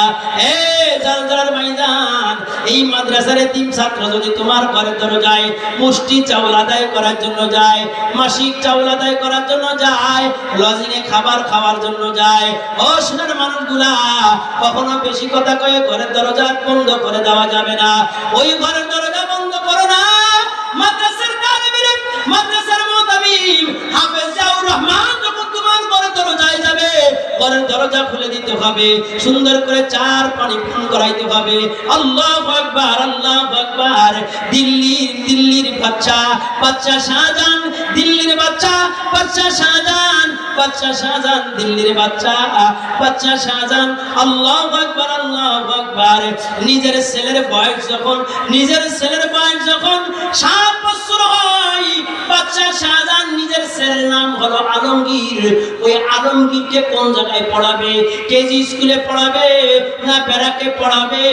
জালজার মাইদান, এই মাদ্রাসার এতিম ছাত্র যদি তোমার ঘরের দরজায় মুষ্টি চাউল আদায় করার জন্য যায়, মাসিক চাউল আদায় করার জন্য যায়, লজিং এ খাবার খাওয়ার জন্য যায়, ও সোনার মানুষগুলা, কখনো বেশি কথা কয়ে ঘরের দরজা বন্ধ করে দেওয়া যাবে না। ওই ঘরের দরজা বন্ধ করো না। মাদ্রাসার তালিব ইলম, মাদ্রাসার মুতামিম হাফেজ জিয়াউর রহমান যখন তোমার ঘরের দরজায় যাবে, ঘরের দরজা খুলে দিতে হবে, সুন্দর করে চার পানি পান করাইতে হবে। আল্লাহু আকবার, আল্লাহু আকবার। দিল্লির বাচ্চা শাহজাহান, দিল্লির বাচ্চা শাহজাহান, দিল্লির বাচ্চা শাহজাহান। আল্লাহু আকবার, আল্লাহু আকবার। নিজের ছেলের বয়স যখন 7 বছর হয়, বাচ্চা শাহজাহান নিজের ছেলের নাম হলো আলমগীর। ওই আলমগীরকে কোন জায়গায় পড়াবে? কেজি স্কুলে পড়াবে না ব্যারাকে পড়াবে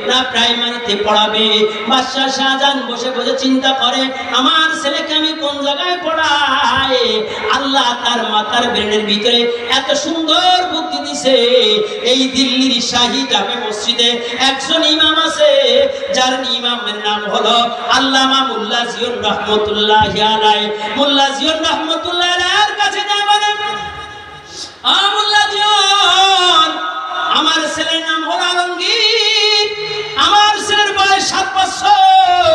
না প্রাইমারিতে পড়াবে? বাচ্চা শাহজাহান বসে বসে চিন্তা করে, আমার ছেলেকে আমি কোন জায়গায় পড়াই? আল্লাহ তার মাথার ব্রেনের ভিতরে এত সুন্দর বুদ্ধি দিছে। এই দিল্লির শাহী জামে মসজিদে একজন ইমাম আছে, যার ইমামের নাম হলো আল্লামা মোল্লা জিয়র রহমতুল্লাহি আলাইহি। মোল্লা জিয়র রহমতুল্লাহি আলাইহির কাছে যায়, বলে, মোল্লা জিয়র, আমার ছেলের নাম হলো আলমগীর, আমার ছেলের বয়স 7 বছর,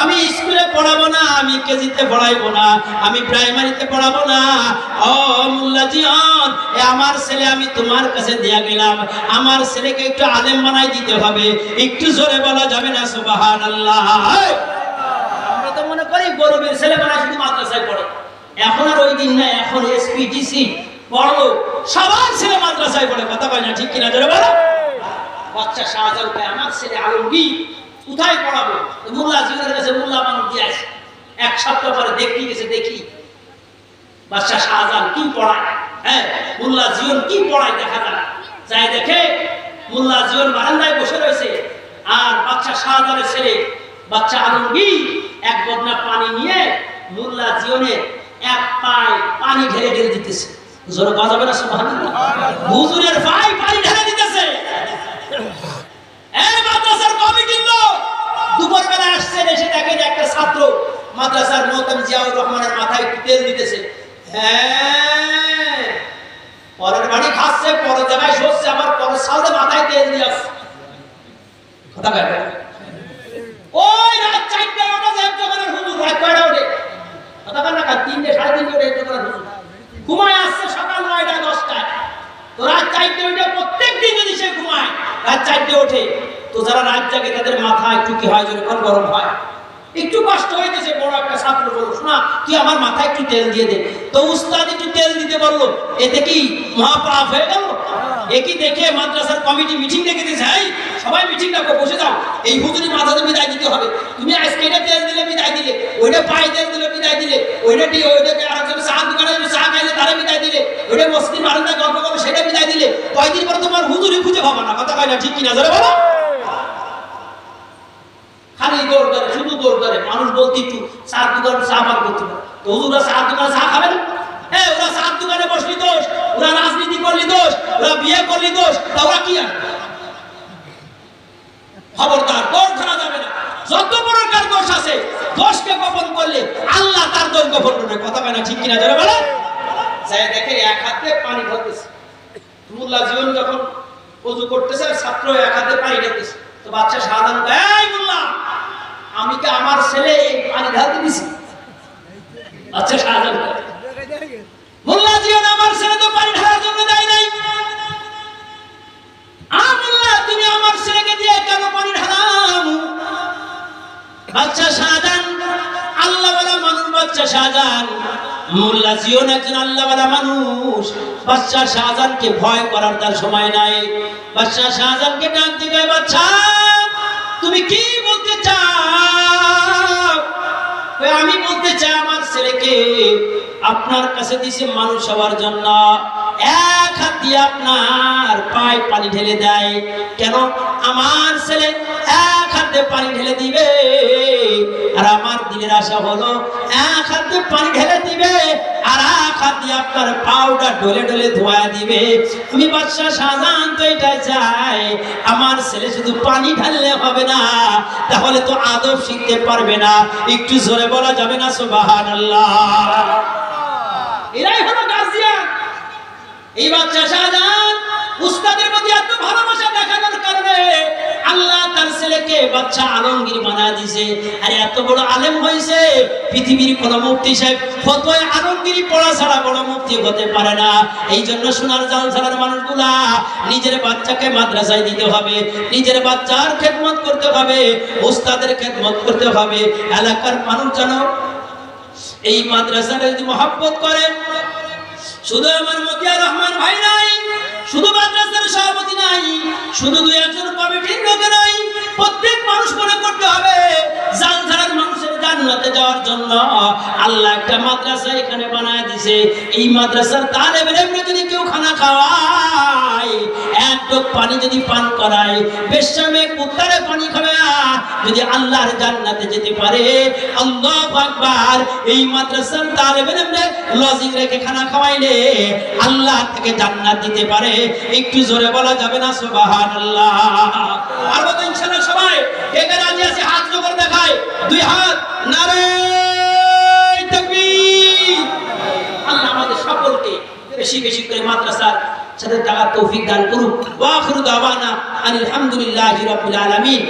আমি স্কুলে পড়াবো না, আমি কেজিতে পড়াইবো না, আমি প্রাইমারিতে পড়াবো না। ও মোল্লা জিয়র, আমার ছেলে আমি তোমার কাছে দিয়া গেলাম, আমার ছেলেকে একটু আলেম বানাই দিতে হবে। একটু জোরে বলা যাবে না সুবহানাল্লাহ? আমরা তো মনে করি গরিবের ছেলে বানাই শুধু মাদ্রাসায় পড়ে। এখন আর ওই দিন না, এখন এসপিডিসি পড়লো, সবার ছেলে মাদ্রাসায় পড়ে। কথা কয় না, ঠিক কিনা জোরে বলো? বাচ্চা শাহজাহান কয়, আমার ছেলে আলমগীর কোথায় পড়াবো? মোল্লা জিয়রের কাছে মোল্লা বানানো দিয়ে আসে। 1 সপ্তাহ পরে দেখি বাচ্চা শাহজাহান কি পড়ায়, মোল্লা জিয়র কি পড়ায় দেখা যায়। দেখে মোল্লা জিয়র বারান্দায় বসে রয়েছে, আর বাচ্চা শাহজাহানের ছেলে বাচ্চা আলমগীর এক বদনা পানি নিয়ে মোল্লা জিয়রের এক পায়ে পানি ঢেলে দিতেছে। জোরে বাজাবে না সুবহানাল্লাহ? হুজুরের পায়ে পানি ঢেলে দিতেছে। এই মাদ্রাসার কমিটির লোক দুপুরবেলা আসছেন, এসে দেখেন একটা ছাত্র মাদ্রাসার মুতামিম জিয়াউর রহমানের মাথায় একটু তেল দিতেছে। পরের বাড়ি খাচ্ছে, পরের জায়গায় সরছে, আবার পরের সালে মাথায় তেল দিয়ে আসছে। কথা কয় না? ওই রাত 4টায় ওঠে একজনের হুজুর, রাত কয়টা ওঠে? কথা কয় না? 3টে 3:30 ওঠে একজনের হুজুর, ঘুমায় আসছে সকাল 9টা 10টায়। তো রাত 4টায় ওঠে, প্রত্যেকদিন যদি সে ঘুমায় রাত 4টায় ওঠে, তো যারা রাত জাগে তাদের মাথা একটু কি হয়, যখন গরম হয়, একটু কষ্ট হইতেছে। বড় একটা ছাত্র বলল, শোনা, তুই আমার মাথায় একটু তেল দিয়ে দে। তো উস্তাদ একটু তেল দিতে বললো, এতে কি মহাপাপ হয়ে গেল? একই দেখে মাদ্রাসার কমিটি মিটিং ডেকে দিয়েছে, সবাই মিটিং ডাকো, বসে যাও, এই হুজুরি মাথাতে বিদায় দিতে হবে। তুমি আজকে এটা তেল দিলে বিদায় দিলে, ওইটা পায়ে তেল দিলে বিদায় দিলে, ওইটাকে আরেকজন চা দোকানে চা খাইলে তারা বিদায় দিলে, ওইটা মসজিদ বারান্দায় গল্প করো সেটা বিদায় দিলে, কয়দিন পরে তোমার হুজুরি খুঁজে পাবা না। কথা কয় না, ঠিক কিনা জোরে বলো? খালি দৌড় ধরে, শুধু দৌড় ধরে। মানুষ বলতে একটু চার দোকানে চা পান করতে পারে, তো হুজুরা চার দোকানে চা খাবে না? ওরা চার দোকানে বসলি দোষ, ওরা রাজনীতি করলি দোষ, ওরা বিয়ে করলি দোষ, তা ওরা কি আর? খবরদার, দৌড় ধরা যাবে না। যত প্রকার দোষ আছে, দোষকে গোপন করলে আল্লাহ তার দোষ গোপন করবে। কথা কয় না, ঠিক কিনা জোরে বলো? যাই দেখে এক হাতে পানি ঢালতেছে। মোল্লা জিয়র যখন ওযু করতেছে, আর ছাত্র এক হাতে পানি ঢালতেছে, তো বাচ্চা শাহজাহান, এই মোল্লা, আমি কি আমার ছেলে পানি ঢালতে দিছি? বাচ্চা শাহজাহান, মোল্লা জিয়র আমার ছেলে তো পানি ঢালার জন্য দেয় নাই। মোল্লা, তুমি আমার ছেলেকে দিয়ে কেন পানি ঢালাম? বাচ্চা শাহজাহান আল্লাহওয়ালা মানুষ, বাচ্চা শাহজাহান, মোল্লা জিয়র একজন আল্লাহওয়ালা মানুষ। বাচ্চা শাহজাহানকে ভয় করার তার সময় নাই। বাচ্চা শাহজাহানকে ডাক দিয়ে, বাচ্চা, তুমি কি বলতে চাও? আমি বলতে চাই আমার ছেলেকে আপনার কাছে দিছে মানুষ হওয়ার জন্য, এক হাত দিয়ে আপনার পায়ে পানি ঢেলে দেয় কেন? আমার ছেলে এক হাতে পানি ঢেলে দিবে, আর আমার দিলের আশা হলো এক হাতে পানি ঢেলে দিবে আর এক হাত দিয়ে আপনার পাউডার ঢলে ঢলে ধোয়া দিবে। আমি বাদশা শাহজাহান তো এটাই চাই, আমার ছেলে শুধু পানি ঢাললে হবে না, তাহলে তো আদব শিখতে পারবে না। একটু জোরে বলা যাবে না সুবহানাল্লাহ? এরাই হলো গার্জিয়ান। এই বাদশা শাহজাহান উস্তাদের প্রতি এত ভালোবাসা দেখানোর কারণে আল্লাহ তার ছেলেকে বাদশা আলমগীর বানায় দিয়েছে। আর এত বড় আলেম হয়েছে, পৃথিবীর কোন মুফতি সাহেব ফতোয়া আলমগীরি পড়া ছাড়া বড় মুফতি হতে পারে না। এই জন্য সোনার জালসার মানুষগুলা নিজের বাচ্চাকে মাদ্রাসায় দিতে হবে, নিজের বাচ্চার খেদমত করতে হবে, উস্তাদের খেদমত করতে হবে। এলাকার মানুষ যেন এই মাদ্রাসার যদি মহব্বত করে। শুধু আমার মতিয়ার রহমান ভাই নাই, শুধু মাদ্রাসার সভাপতি নাই, শুধু দুই একজন কমিটির লোক নাই, প্রত্যেক মানুষ মনে করতে হবে জালসার মানুষের জান্নাতে যাওয়ার জন্য আল্লাহ একটা মাদ্রাসা এখানে বানায় দিয়েছে। এই মাদ্রাসার তালেব ইলম যদি কেউ খানা খাওয়ায়, এক ঢোক পানি যদি পান করায়, বেশ্যামে কুত্তারে পানি খাওয়ায়, যদি আল্লাহর জান্নাতে যেতে পারে, আল্লাহু আকবার। এই মাদ্রাসার তালেব ইলমে লজিং রেখে খানা খাওয়াইলে আল্লাহ থেকে জান্নাত দিতে পারে। একটু জোরে বলা যাবে না সুবহানাল্লাহ? আর বলতো ইনশাআল্লাহ সবাই কে কে রাজি আছে হাত জোর করে দেখায়, দুই হাত নারে তাকবীর। আল্লাহ আমাদের সকলকে বেশি বেশি করে মাদ্রাসার সাথে থাকার তৌফিক দান করুক। ওয়া আখিরু দাওয়ানা আলহামদুলিল্লাহি রাব্বিল আলামিন।